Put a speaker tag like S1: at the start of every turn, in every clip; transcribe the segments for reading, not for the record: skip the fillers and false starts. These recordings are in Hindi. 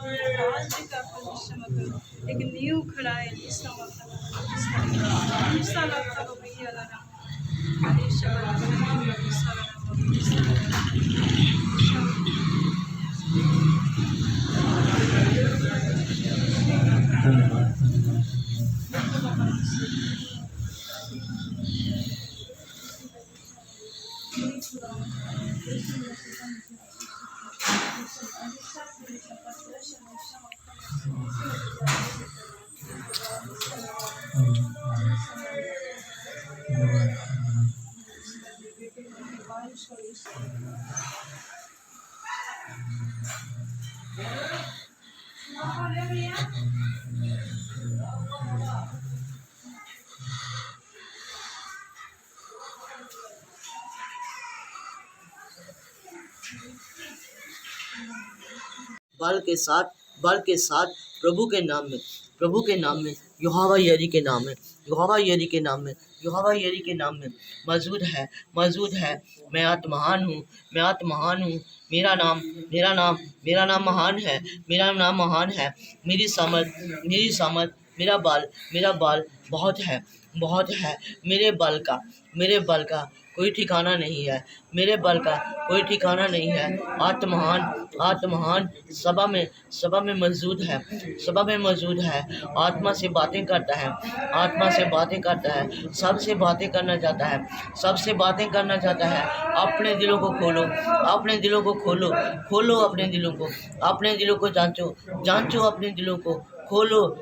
S1: आज भी का परिश्रम एक नींव खड़ा है
S2: बल के साथ प्रभु के नाम में यहोवा यरी के नाम में यहोवा यरी के नाम में यहोवा यरी के नाम में मौजूद है। मैं आत्महान हूँ। मेरा नाम महान है। मेरी सामर्थ मेरा बाल बहुत है। मेरे बल का कोई ठिकाना नहीं है। मेरे बल का कोई ठिकाना नहीं है। आत्महान सभा में मौजूद है। आत्मा से बातें करता है। सबसे बातें करना चाहता है। अपने दिलों को खोलो। अपने दिलों को जांचो अपने दिलों को खोलो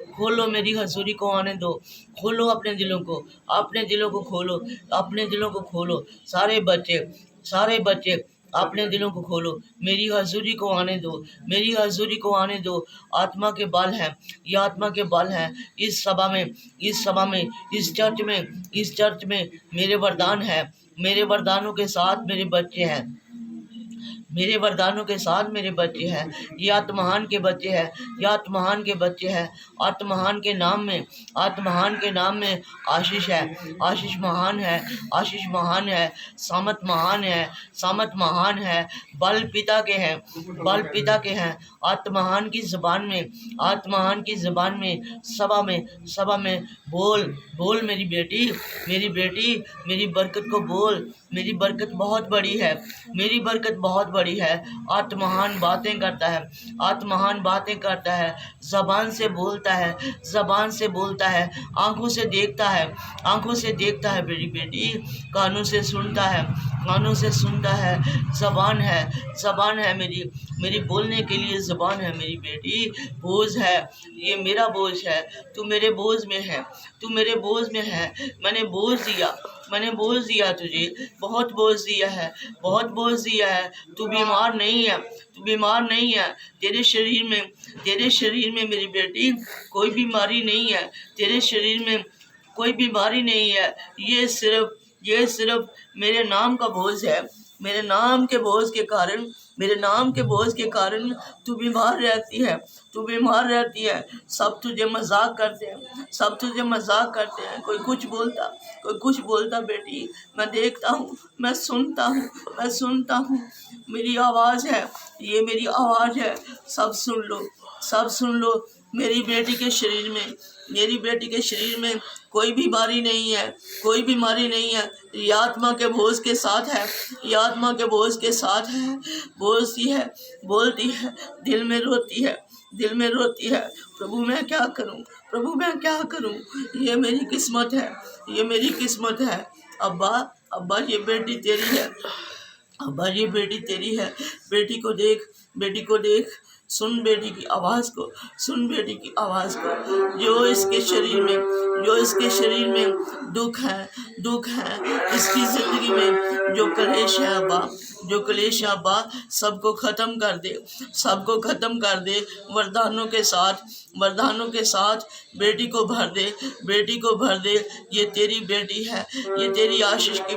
S2: मेरी हजूरी को आने दो। खोलो अपने दिलों को खोलो। सारे बच्चे अपने दिलों को खोलो। मेरी हजूरी को आने दो। आत्मा के बल है। इस सभा में इस चर्च में मेरे वरदान है। मेरे वरदानों के साथ मेरे बच्चे हैं। ये आत्महान के बच्चे हैं। आत्महान के नाम में आशीष है। आशीष महान है। सामत महान है। बल पिता के हैं। आत्महान की जुबान में सभा में बोल मेरी बेटी मेरी बरकत को बोल। मेरी बरकत बहुत बड़ी है। आत्महान बातें करता है। जबान से बोलता है। आंखों से देखता है मेरी बेटी। कानों से सुनता है। जबान है मेरी बोलने के लिए जबान है मेरी बेटी। बोझ है, ये मेरा बोझ है। तू मेरे बोझ में है। मैंने बोझ दिया तुझे। बहुत बोझ दिया है। तू बीमार नहीं है। तेरे शरीर में मेरी बेटी कोई बीमारी नहीं है। तेरे शरीर में कोई बीमारी नहीं है। ये सिर्फ मेरे नाम का बोझ है। मेरे नाम के बोझ के कारण तू बीमार रहती है। सब तुझे मजाक करते हैं। कोई कुछ बोलता बेटी, मैं देखता हूँ, मैं सुनता हूँ। मेरी आवाज है, ये मेरी आवाज है। सब सुन लो। मेरी बेटी के शरीर में कोई बीमारी नहीं है। ये आत्मा के बोझ के साथ है। बोलती है, दिल में रोती है। प्रभु मैं क्या करूं। ये मेरी किस्मत है। अब्बा ये बेटी तेरी है। बेटी को देख। सुन बेटी की आवाज को। जो इसके शरीर में दुख है। इसकी जिंदगी में जो कलेश है अब्बा सबको खत्म कर दे। वरदानों के साथ बेटी को भर दे। ये तेरी बेटी है। ये तेरी आशीष की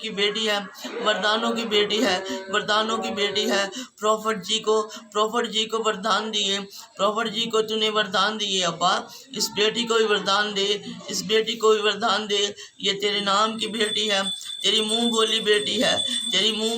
S2: बेटी है। वरदानों की बेटी है। प्रॉफिट जी को वरदान दिए। प्रॉफिट जी को तूने वरदान दिए अब्बा। इस बेटी को भी वरदान दे। ये तेरे नाम की बेटी है। तेरी मुंह बोली बेटी है, तेरी मुंह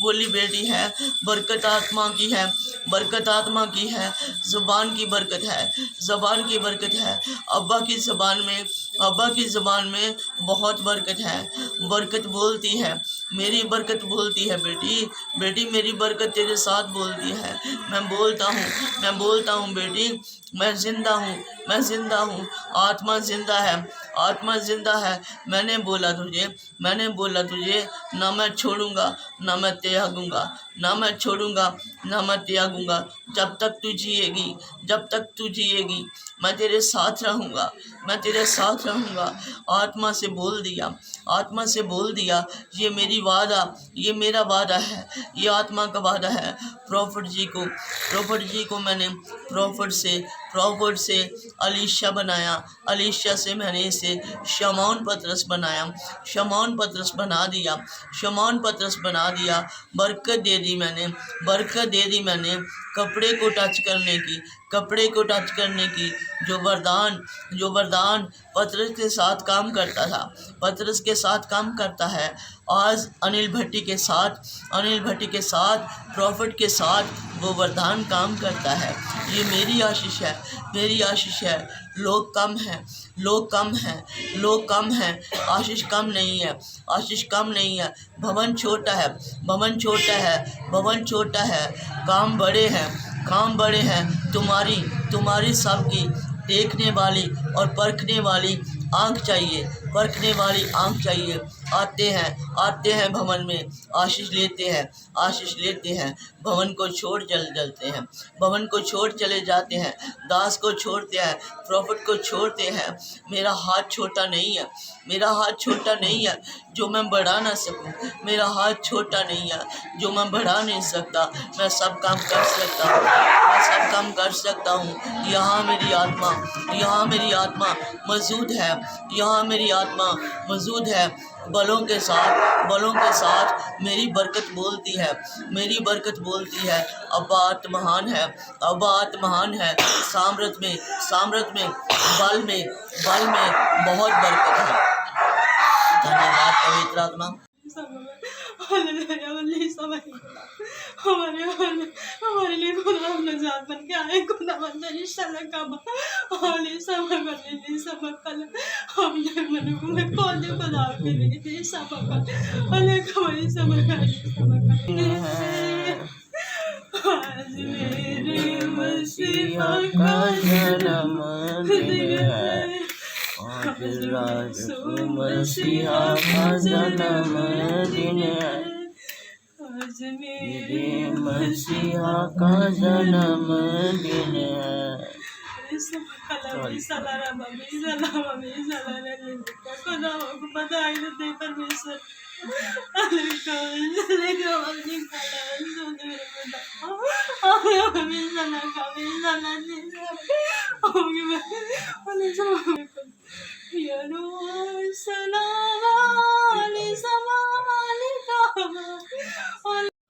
S2: बोली बेटी है। बरकत आत्मा की है, बरकत आत्मा की है, ज़ुबान की बरकत है, ज़ुबान की बरकत है। अब्बा की ज़ुबान में, अब्बा की ज़ुबान में बहुत बरकत है। बरकत बोलती है, मेरी बरकत बोलती है बेटी, बेटी मेरी बरकत तेरे साथ बोलती है। मैं बोलता हूँ, मैं बोलता हूँ बेटी, मैं जिंदा हूँ, मैं जिंदा हूँ। आत्मा जिंदा है, आत्मा जिंदा है। मैंने बोला तुझे, मैंने बोला तुझे, ना मैं छोड़ूंगा ना मैं त्यागूंगा, ना मैं छोड़ूंगा ना मैं त्यागूंगा। जब तक तू जिएगी, जब तक तू जिएगी, मैं तेरे साथ रहूंगा, मैं तेरे साथ रहूंगा। आत्मा से बोल दिया, आत्मा से बोल दिया, ये मेरी वादा, ये मेरा वादा है, ये आत्मा का वादा है। प्रॉफिट जी को मैंने प्रॉफिट से अलीशा बनाया, अलीशा से मैंने इसे शमौन पतरस बनाया, शमौन पतरस बना दिया, शमौन पतरस बना दिया। बरकत दे दी मैंने, बरकत दे दी मैंने कपड़े को टच करने की, कपड़े को टच करने की। जो वरदान पतरस के साथ काम करता था, पतरस के साथ काम करता है, आज अनिल भट्टी के साथ, अनिल भट्टी के साथ, प्रॉफिट के साथ वो वरदान काम करता है। ये मेरी आशीष है, मेरी आशीष है। लोग कम हैं, लोग कम हैं, लोग कम हैं, आशीष कम नहीं है, आशीष कम नहीं है। भवन छोटा है, भवन छोटा है, भवन छोटा है। काम बड़े हैं, काम बड़े हैं। तुम्हारी सबकी देखने वाली और परखने वाली आँख चाहिए, परखने वाली आँख चाहिए। आते हैं भवन में, आशीष लेते हैं, आशीष लेते हैं। भवन को छोड़ चलते हैं, भवन को छोड़ चले जाते हैं, दास को छोड़ते हैं, प्रॉफिट को छोड़ते हैं। मेरा हाथ छोटा नहीं है, मेरा हाथ छोटा नहीं है जो मैं बढ़ा ना सकूं, मेरा हाथ छोटा नहीं है जो मैं बढ़ा नहीं सकता। मैं सब काम कर सकता हूँ, मैं सब काम कर सकता हूँ। यहाँ मेरी आत्मा, यहाँ मेरी आत्मा मौजूद है, यहाँ मेरी आत्मा मौजूद है। बलों के साथ मेरी बरकत बोलती है, मेरी बरकत बोलती है। अब्बा महान है, अब्बा महान है। सामर्थ में बल में बहुत बरकत है। धन्यवाद पवित्र आत्मा।
S1: हमारे लिए खुदा अपना जात बन के आए, खुदा बंदा इंशाल्लाह का हाले समय बने समय कल हम ये मन में कौन दे खुदा के लिए समय का अले कमाई समय का आज मेरे मसीहा का जन्मदिन है, आज मसीहा का जन्मदिन है, आज मेरे मसीहा का जन्मदिन है। बधाई दे परमेश्वर।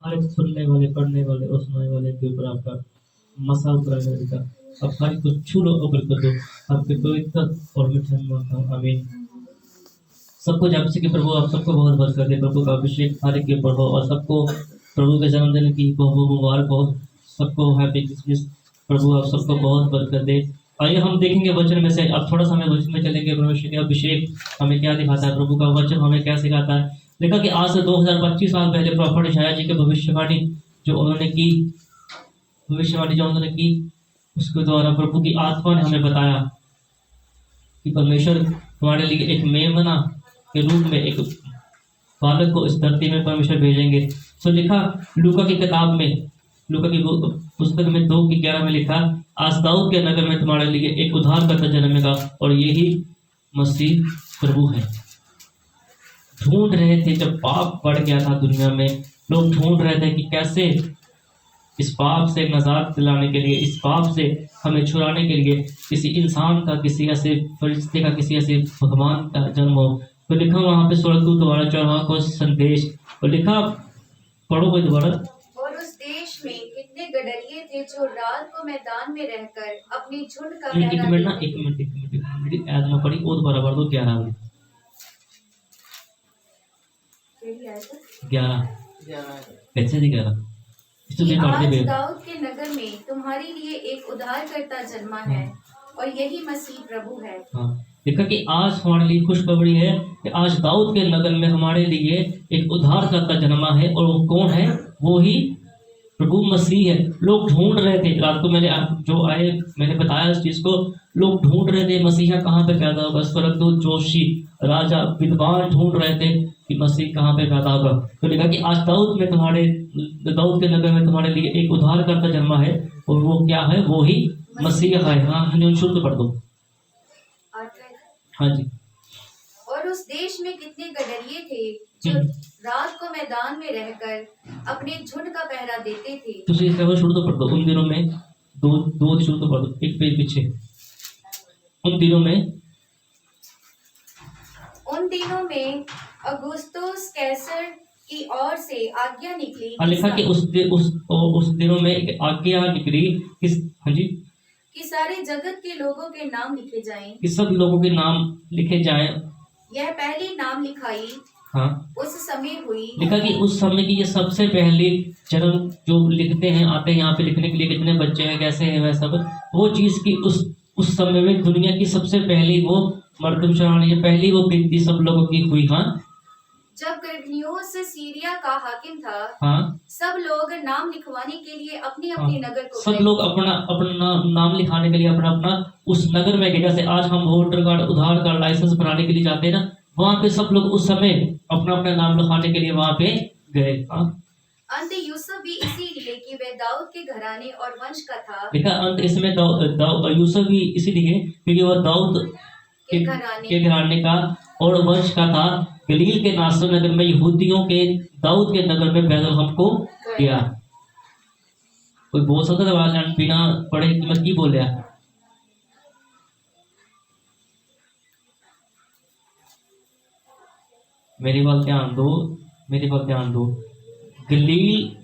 S3: हर एक सुनने वाले, पढ़ने वाले और सुनाने वाले के ऊपर आपका मसा उतरा का अब हर एक को छू लो और बरकत दो। आपके पवित्र और मीठे नाम मांगता हूं, आमीन। सबको जब से कि प्रभु आप सबको बहुत बरकत दे, प्रभु का अभिषेक हर एक के ऊपर हो और सबको प्रभु के जन्मदिन की बहुत मुबारक हो, सबको हैप्पी क्रिसमस। प्रभु आप सबको बहुत बरकत दे। आइए हम देखेंगे वचन में से, अब थोड़ा सा हमें वचन में चलेंगे। परमेश्वर का अभिषेक हमें क्या दिखाता है, प्रभु का वचन हमें क्या सिखाता है। देखा कि आज से 2025 साल पहले प्रॉफिट यशायाह जी की भविष्यवाणी जो उन्होंने की, उसके द्वारा प्रभु की आत्मा ने हमें बताया कि परमेश्वर हमारे लिए एक मेमना के रूप में एक बालक को इस धरती में परमेश्वर भेजेंगे। तो लिखा लूका की किताब में, लूका की पुस्तक में 2:11 में लिखा, आज दाऊद के नगर में तुम्हारे लिए एक उद्धारकर्ता जन्मेगा और यही मसीह प्रभु है। ढूंढ रहे थे, जब पाप बढ़ गया था दुनिया में, लोग ढूंढ रहे थे कि कैसे इस पाप से नजात दिलाने के लिए, इस पाप से हमें छुड़ाने के लिए किसी इंसान का, किसी ऐसे फरिश्ते का, किसी ऐसे भगवान का जन्म हो। तो लिखा वहां पे स्वर्गदूत द्वारा चढ़ा को संदेश, और लिखा पढ़ो कोई दोबारा।
S4: और उस देश में कितने गडरिये थे जो रात को मैदान में रहकर अपनी झुंड का
S3: एक मिनट आदमा पढ़ी और दोबारा पढ़ दो 11 में।
S4: केड़ी आयत है?
S3: 11 कैसे थी 11 इसको
S4: कि
S3: भी पढ़ते
S4: आज
S3: हुए
S4: दाऊद के नगर में तुम्हारे लिए एक उद्धारकर्ता जन्मा है और यही मसीह प्रभु है।
S3: हाँ देखा कि आज हमारे लिए खुशखबरी है कि आज दाऊद के नगर में हमारे लिए एक उद्धारकर्ता जन्मा है और वो कौन है? वो ही प्रभु मसीह है। लोग ढूंढ रहे थे, रात को मैंने बताया इस चीज को। लोग ढूंढ रहे थे मसीहा कहाँ पे पैदा होगा। स्वर्गदूत, जोशी, राजा, विद्वान ढूंढ रहे थे कि मसीह कहाँ पे पैदा होगा। तो लिखा कि आज दाऊद के नगर में तुम्हारे लिए एक उद्धारकर्ता जन्मा है और वो क्या है? वो ही मसीह है। हाँ हमें शुद्ध पढ़ दो। हाँ जी।
S4: और उस देश में कितने गडरिये थे जो रात को मैदान में रहकर अपने झुंड का पहरा देते थे।
S3: तुझे इस तरह शुरू तो पढ़ दो। उन दिनों में दो शुरू तो पढ़ दो, एक पेज पीछे। उन दिनों में अगुस्तुस कैसर की ओर से आज्ञा निकली। लिखा कि उस दिनों में एक आज्ञा निकली हाँ जी,
S4: कि सारे जगत के लोगों के नाम लिखे जाएं।
S3: कि सब लोगों के नाम लिखे जाएं।
S4: यह पहली नाम लिखाई
S3: हाँ
S4: उस समय हुई।
S3: लिखा कि उस समय की ये सबसे पहली जन्म जो लिखते हैं, आते हैं यहाँ पे लिखने के लिए, कितने बच्चे हैं, कैसे हैं, वह सब वो चीज की उस समय में दुनिया की सबसे पहली वो मर्दमशुमारी, ये पहली वो गिनती सब लोगों की हुई। हाँ
S4: जब क्विरिनियुस सीरिया का हाकिम था,
S3: हाँ
S4: सब लोग नाम लिखवाने के लिए अपने अपने नगर को
S3: सब लोग अपना नाम लिखाने के लिए अपना उस नगर में गए। जैसे आज हम वोटर कार्ड, आधार कार्ड, लाइसेंस बनाने के लिए जाते हैं ना, वहाँ पे सब लोग उस समय अपना नाम लिखाने के लिए वहाँ पे गए।
S4: अंत यूसुफ भी इसीलिए कि वह दाऊद के घराने और वंश का था।
S3: देखा अंत इसमें यूसुफ भी इसीलिए क्योंकि वह दाऊद के घराने का और वंश का था। गलील के नासर नगर में यहूदियों के दाऊद के नगर में पैदल हमको किया। कोई बोल सकता था बिना पढ़े कि मैं की बोलिया? मेरी बात ध्यान दो। गलील,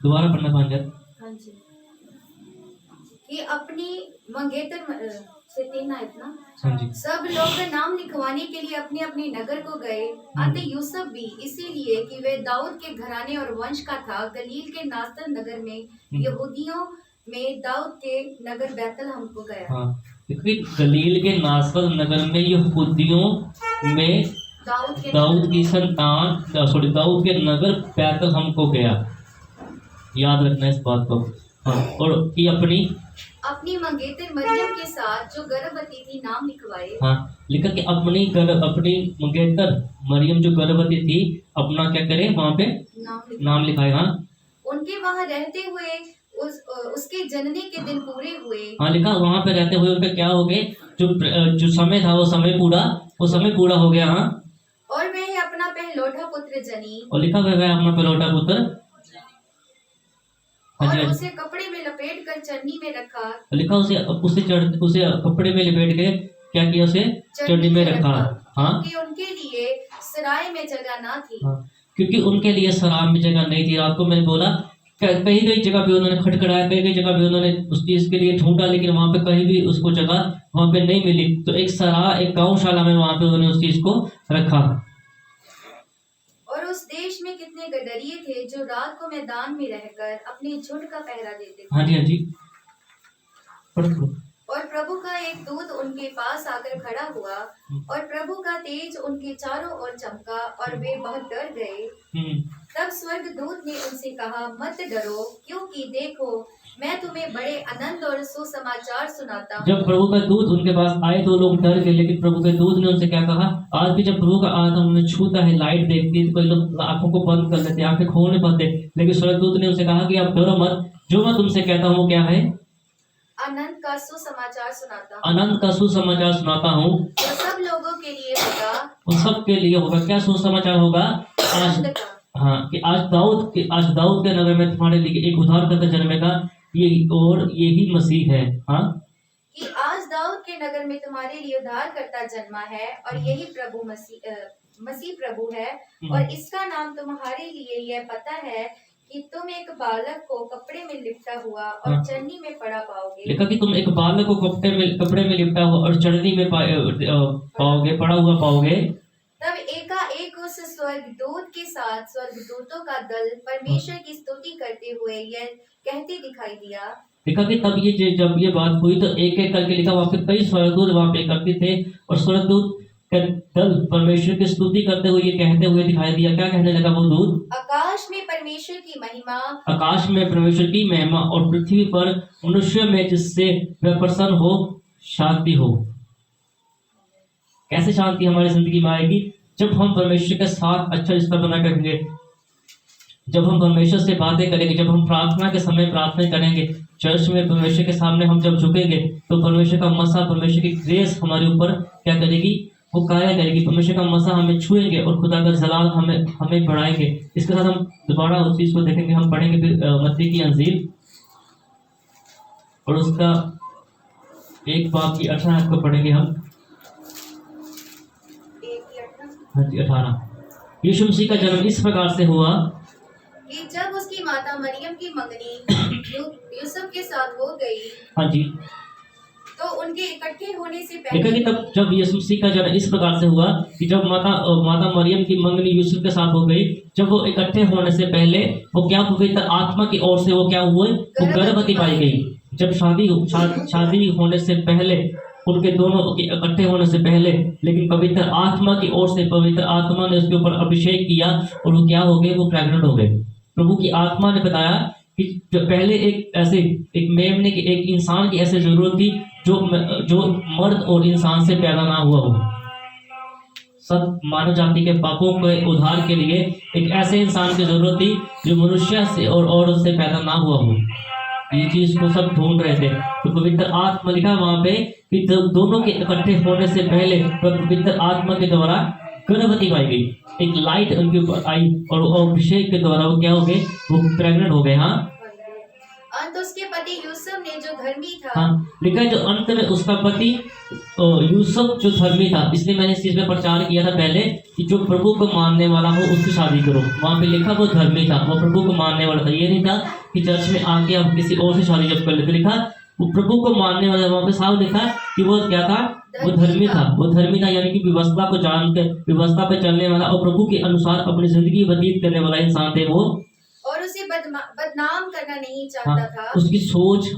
S3: दोबारा पढ़ना पांजर।
S4: हाँ जी। कि अपनी मंगेतर से 3 आयत ना।
S3: हाँ जी।
S4: सब लोग नाम लिखवाने के लिए अपने अपने नगर को गए। अंत यूसुफ भी इसीलिए कि वे दाऊद के घराने और वंश का था। गलील के नासर नगर में यहूदियों में दाऊद के नगर बैतल हमको गया।
S3: हाँ क्योंकि गलील के नासर नगर में यहूदियों में दाऊद की संतान दाऊद के नगर बैतल हमको गया। याद रखना इस बात को। हाँ और कि अपनी
S4: मंगेतर मरियम के साथ जो गर्भवती थी नाम लिखवाए।
S3: हाँ लिखा कि अपनी मंगेतर मरियम जो गर्भवती थी अपना क्या करे वहाँ पे नाम लिखाए। हाँ
S4: उनके वहाँ रहते हुए उसके जनने के दिन पूरे हुए।
S3: हाँ लिखा वहाँ पे रहते हुए उनका क्या हो गए, जो समय था वो समय पूरा हो गया। हाँ
S4: और वह अपना पहलौठा पुत्र जनी।
S3: और लिखा वह अपना पहलौठा पुत्र
S4: और उसे कपड़े में लपेट कर चरनी में रखा।
S3: लिखा उसे कपड़े में लपेट के क्या किया, उसे चरनी में रखा। हाँ
S4: क्योंकि उनके लिए सराय में जगह ना थी।
S3: हाँ क्योंकि उनके लिए सराय में जगह नहीं थी। रात को मैंने बोला कई जगह पे उन्होंने खटखटाया, कई जगह पे उन्होंने उस चीज के लिए ढूंढा, लेकिन वहाँ पे कहीं भी उसको जगह वहाँ पे नहीं मिली। तो एक गौशाला में वहाँ पे उन्होंने उस चीज को रखा।
S4: और उस देश में कितने गडरिये थे जो रात को मैदान में रहकर अपने झुंड का पहरा देते थे।
S3: हाँ जी पढ़ो।
S4: और प्रभु का एक दूत उनके पास आकर खड़ा हुआ और प्रभु का तेज उनके चारों ओर चमका और वे बहुत डर गए। तब स्वर्गदूत ने उनसे कहा, मत डरो, क्योंकि देखो मैं तुम्हें बड़े आनंद और सुसमाचार सुनाता हूँ।
S3: जब प्रभु का दूत उनके पास आए तो लोग डर गए, लेकिन प्रभु के दूत ने उनसे क्या कहा? आज भी जब प्रभु का आत्मा उन्हें छूता है, लाइट देखती है तो कोई लोग आंखों को बंद कर लेते, आंखें खोल नहीं पाते, लेकिन स्वर्गदूत ने उनसे कहा कि आप डरो मत, जो मैं तुमसे कहता हूँ क्या है?
S4: आनंद का सुसमाचार सुनाता
S3: हूँ।
S4: जो सब लोगों के लिए होगा।
S3: उन सब के लिए होगा। क्या सुसमाचार होगा? हाँ कि आज दाऊद के नगर में तुम्हारे लिए एक उद्धारकर्ता जन्मेगा, यही मसीह है। हाँ
S4: कि आज दाऊद के नगर में तुम्हारे लिए उद्धारकर्ता जन्मा है और यही प्रभु मसीह प्रभु है। और इसका नाम तुम्हारे लिए यह पता है कि तुम एक बालक को कपड़े में लिपटा हुआ और
S3: हाँ।
S4: चरनी में पड़ा पाओगे।
S3: लिखा कि तुम एक बालक को कपड़े में लिपटा हुआ और चढ़नी में पाओगे, पड़ा हुआ पाओगे।
S4: तब एकाएक उस स्वर्गदूत के साथ स्वर्गदूतों का दल परमेश्वर की स्तुति करते हुए यह कहते दिखाई दिया।
S3: लिखा कि तब जब ये बात हुई तो एक एक करके लिखा वहां पे कई स्वर्गदूत वहां पे एकत्रित थे और स्वर्गदूत का दल परमेश्वर की स्तुति करते हुए ये कहते हुए दिखाई दिया। क्या कहने लगा वो दूत?
S4: आकाश में परमेश्वर की महिमा,
S3: आकाश में परमेश्वर की महिमा और पृथ्वी पर मनुष्य में जिससे वह प्रसन्न हो शांति हो। कैसे शांति हमारी जिंदगी में आएगी? जब हम परमेश्वर के साथ अच्छा रिश्ता बना करेंगे, जब हम परमेश्वर से बातें करेंगे, जब हम प्रार्थना के समय प्रार्थना करेंगे, चर्च में परमेश्वर के सामने हम जब झुकेंगे तो परमेश्वर का मसा, परमेश्वर की ग्रेस हमारे ऊपर क्या करेगी? वो कार्य करेगी। परमेश्वर का मसा हमें छुएंगे और खुदा का जलाल हमें बढ़ाएंगे। इसके साथ हम दोबारा उस चीज को देखेंगे। हम पढ़ेंगे फिर मत्ती की अंजील और उसका 1 बाब की 18 को पढ़ेंगे हम। हाँ जी 18। यीशु मसीह का जन्म इस प्रकार से हुआ
S4: कि जब उसकी माता मरियम की मंगनी यूसुफ के साथ हो गई,
S3: हाँ जी,
S4: तो उनके इकट्ठे होने से
S3: देखा कि
S4: पहले
S3: तब जब यीशु मसीह का जन्म इस प्रकार से हुआ कि जब माता मरियम की मंगनी यूसुफ के साथ हो गई, जब वो इकट्ठे होने से पहले वो क्या पवित्र आत्मा की ओर से वो क्या हुए? वो गर्भवती पाई गई। जब शादी होने से पहले, उनके दोनों के इकट्ठे होने से पहले, लेकिन पवित्र आत्मा की ओर से पवित्र आत्मा ने उसके ऊपर अभिषेक किया और वो क्या हो गए? वो प्रेग्नेंट हो गए। प्रभु की आत्मा ने बताया कि पहले एक मेमने की, एक इंसान की ऐसी जरूरत थी जो मर्द और इंसान से पैदा ना हुआ हो। सब मानव जाति के पापों के उद्धार के लिए एक ऐसे इंसान की जरूरत थी जो मनुष्य से और औरत से पैदा ना हुआ हो। ये चीज को सब ढूंढ रहे थे। तो पवित्र आत्मा लिखा वहां पे कि दोनों के इकट्ठे होने से पहले पवित्र आत्मा के द्वारा गर्भवती पाई गई। एक लाइट उनके ऊपर आई और अभिषेक के द्वारा वो क्या हो गए? वो प्रेग्नेंट हो गए। हाँ,
S4: अंत उसके पति यूसुफ ने जो धर्मी था,
S3: हाँ, लिखा है जो अंत में उसका पति यूसुफ जो धर्मी था। इसलिए मैंने इस चीज में प्रचार किया था पहले कि जो प्रभु को मानने वाला हो उसकी शादी करो। वहां पे लिखा वो धर्मी था, वो प्रभु को मानने वाला था। ये नहीं था कि चर्च में आके आप किसी और से शादी जब कर लेते। लिखा वो प्रभु को मानने वाला, वहां पे साफ लिखा कि वो क्या था? वो धर्मी था। वो धर्मी था यानी कि व्यवस्था को जानकर, व्यवस्था पे चलने वाला और प्रभु के अनुसार अपनी जिंदगी व्यतीत करने वाला इंसान थे वो।
S4: और उसे बदनाम करना नहीं चाहता
S3: हाँ,
S4: था।
S3: उसकी सोच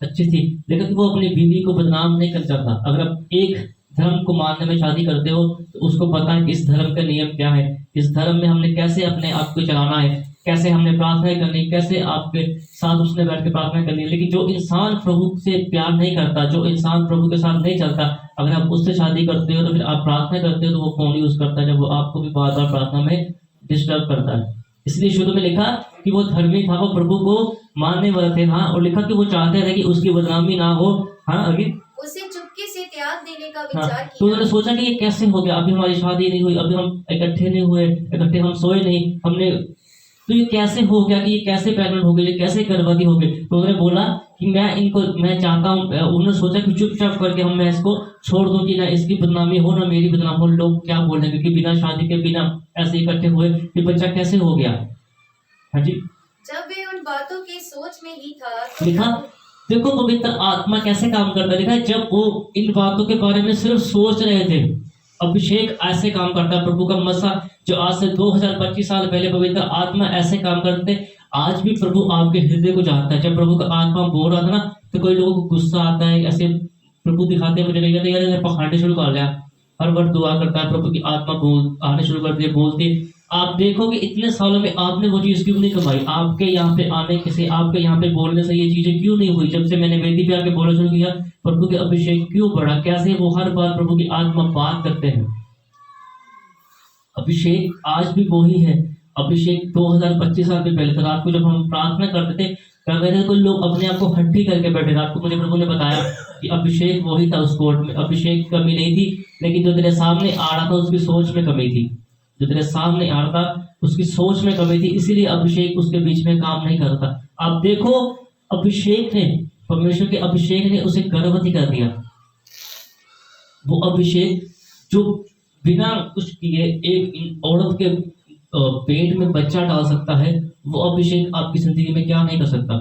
S3: अच्छी थी, लेकिन वो अपनी बीवी को बदनाम नहीं कर चाहता। अगर आप एक धर्म को मानने में शादी करते हो तो उसको पता है कि इस धर्म का नियम क्या है, इस धर्म में हमने कैसे अपने आप को चलाना है, कैसे हमने प्रार्थना करनी, कैसे आपके साथ उसने बैठ के प्रार्थना करनी है। लेकिन जो इंसान प्रभु से प्यार नहीं करता, जो इंसान प्रभु के साथ नहीं चलता, अगर आप उससे शादी करते हो तो फिर आप प्रार्थना करते हो तो वो फोन यूज करता है, जब वो आपको भी बार बार प्रार्थना में डिस्टर्ब करता है। इसलिए शुरू में लिखा कि वो धर्मी था, वो प्रभु को मानने वाले थे। हाँ, और लिखा कि वो चाहते थे कि उसकी बदनामी ना हो। हाँ, आगे
S4: उसे चुपके से त्याग देने का
S3: हाँ,
S4: विचार
S3: तो
S4: किया।
S3: उन्होंने सोचा कि ये कैसे हो गया? अभी हमारी शादी नहीं हुई, अभी हम इकट्ठे नहीं हुए, इकट्ठे हम सोए नहीं, हमने तो ये कैसे हो गया कि ये कैसे प्रेग्नेंट हो गई, ये कैसे गर्भवती हो गई? तो उन्होंने बोला कि मैं चाहता हूँ। उन्होंने सोचा कि चुपचाप करके मैं इसको छोड़ दूं कि ना इसकी बदनामी हो ना मेरी बदनाम हो, लोग क्या बोलेंगे कि बिना शादी के, बिना ऐसे इकट्ठे हुए ये बच्चा कैसे हो गया। हाँ जी,
S4: जब वे उन बातों की सोच में ही था तो
S3: लिखा देखो पवित्र आत्मा कैसे काम करता है। लिखा है जब वो इन बातों के बारे में सिर्फ सोच रहे थे, अभिषेक ऐसे काम करता है। प्रभु का मसा जो आज से 2025 साल पहले पवित्र आत्मा ऐसे काम करते, आज भी प्रभु आपके हृदय को जानता है। जब प्रभु का आत्मा बोल रहा था ना, तो कोई लोगों को गुस्सा आता है, ऐसे प्रभु दिखाते हैं, मुझे नहीं कहते यार पखाने शुरू कर लिया। हर बार दुआ करता है, प्रभु की आत्मा आने शुरू कर दिए, बोलती। आप देखोगे इतने सालों में आपने वो चीज क्यों नहीं कमाई? आपके यहाँ पे आने से, आपके यहाँ पे बोलने से ये चीजें क्यों नहीं हुई? जब से मैंने वेदी पे आके बोलना शुरू किया, प्रभु के अभिषेक क्यों बढ़ा? कैसे वो हर बार प्रभु की आत्मा बात करते हैं। अभिषेक आज भी वही है। अभिषेक 2025 साल पहले था। रात को जब हम प्रार्थना करते थे, कोई लोग अपने आप को हड्डी करके बैठे। रात को मुझे प्रभु ने बताया कि अभिषेक वही था उस कोर्ट में, अभिषेक की कमी नहीं थी, लेकिन जो तेरे सामने आ रहा था उसकी सोच में कमी थी। जो तेरे सामने आ रहा था उसकी सोच में कमी थी, इसीलिए अभिषेक उसके बीच में काम नहीं करता। आप देखो अभिषेक ने, परमेश्वर के अभिषेक ने उसे गर्भवती कर दिया। वो अभिषेक जो बिना कुछ किए एक औरत के पेट में बच्चा डाल सकता है, वो अभिषेक आपकी जिंदगी में क्या नहीं कर सकता।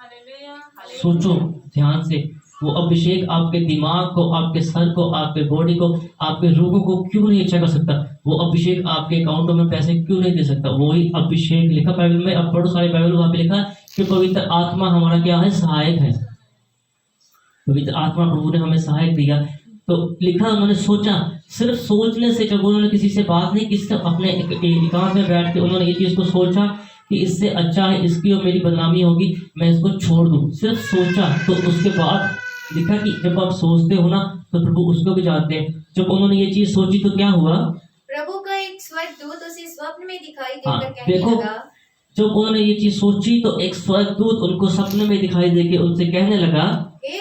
S1: हालेलुया।
S3: सोचो ध्यान से, वो अभिषेक आपके दिमाग को, आपके सर को, आपके बॉडी को, आपके रोगों को क्यों नहीं अच्छा कर सकता। वो अभिषेक आपके अकाउंटों में पैसे क्यों नहीं दे सकता। वही अभिषेक लिखा बाइबल में, अब पढ़ो सारे बाइबल, वहां पे लिखा कि पवित्र आत्मा हमारा क्या है, सहायक है। पवित्र आत्मा प्रभु ने हमें सहायक दिया। तो लिखा उन्होंने सोचा, सिर्फ सोचने से, जब उन्होंने किसी से बात नहीं की, सिर्फ अपने एकांत में बैठ के उन्होंने ये चीज को सोचा कि इससे अच्छा है इसकी और मेरी बदनामी होगी, मैं इसको छोड़ दूं। सिर्फ सोचा, तो उसके बाद लिखा कि जब आप सोचते हो ना तो प्रभु उसको भी जानते हैं। जब उन्होंने ये चीज सोची तो क्या हुआ,
S4: प्रभु का एक स्वर्गदूत उसे स्वप्न में दिखाई
S3: हाँ,
S4: देकर कहने
S3: देखो,
S4: लगा,
S3: जब उन्होंने ये चीज सोची तो एक स्वर्गदूत उनको सपने में दिखाई देके उनसे कहने लगा,
S4: हे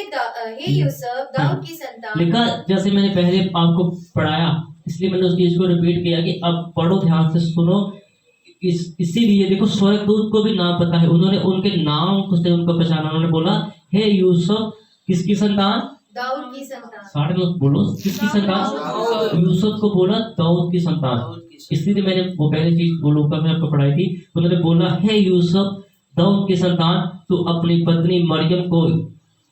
S4: यूसुफ, दाऊद की संतान।
S3: लिखा, जैसे मैंने पहले आपको पढ़ाया इसलिए मैंने उस चीज को रिपीट किया कि अब पढ़ो, ध्यान से सुनो। इसीलिए देखो, स्वर्गदूत को भी नाम पता है, उन्होंने उनके नाम से उनको पहचाना। उन्होंने बोला, हे यूसुफ, किसकी संतान,
S4: दाऊद की संतान।
S3: सारे लोग बोलो, किसकी संतान, यूसुफ को बोला दाऊद की संतान। इसलिए मैंने वो पहले चीज वो लोग में आपको पढ़ाई थी। उन्होंने बोला, हे यूसुफ, दाऊद की संतान, तू अपनी पत्नी मरियम को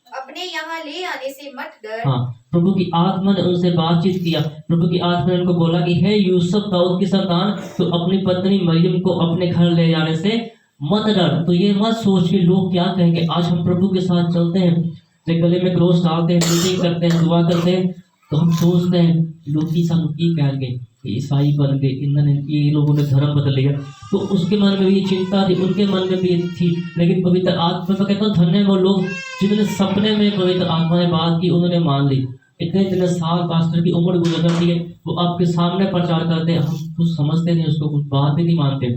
S4: अपने यहाँ ले आने से मत डर।
S3: हाँ, प्रभु की आत्मा ने उनसे बातचीत किया। प्रभु की आत्मा ने उनको बोला कि हे यूसुफ, दाऊद की संतान, तो अपनी पत्नी मरियम को अपने घर ले जाने से मत डर। तो ये मत सोच कि लोग क्या कहेंगे। आज हम प्रभु के साथ चलते हैं, जब गले में क्रोस डालते हैं, मीटिंग करते हैं, दुआ करते हैं, तो हम सोचते हैं लोग की सानू की कहेंगे, ईसाई बन गए, इन्होंने, ये लोगों ने धर्म बदल लिया। तो उसके मन में भी चिंता थी, उनके मन में भी थी। लेकिन पवित्र आत्मा, मैं कहता हूँ धन्य वो लोग जिन्होंने सपने में पवित्र आत्मा ने बात की, उन्होंने मान ली। इतने साल पास्टर की उम्र गुजर जाती है, वो आपके सामने प्रचार करते हैं, हम कुछ समझते नहीं, उसको कुछ बात ही नहीं मानते।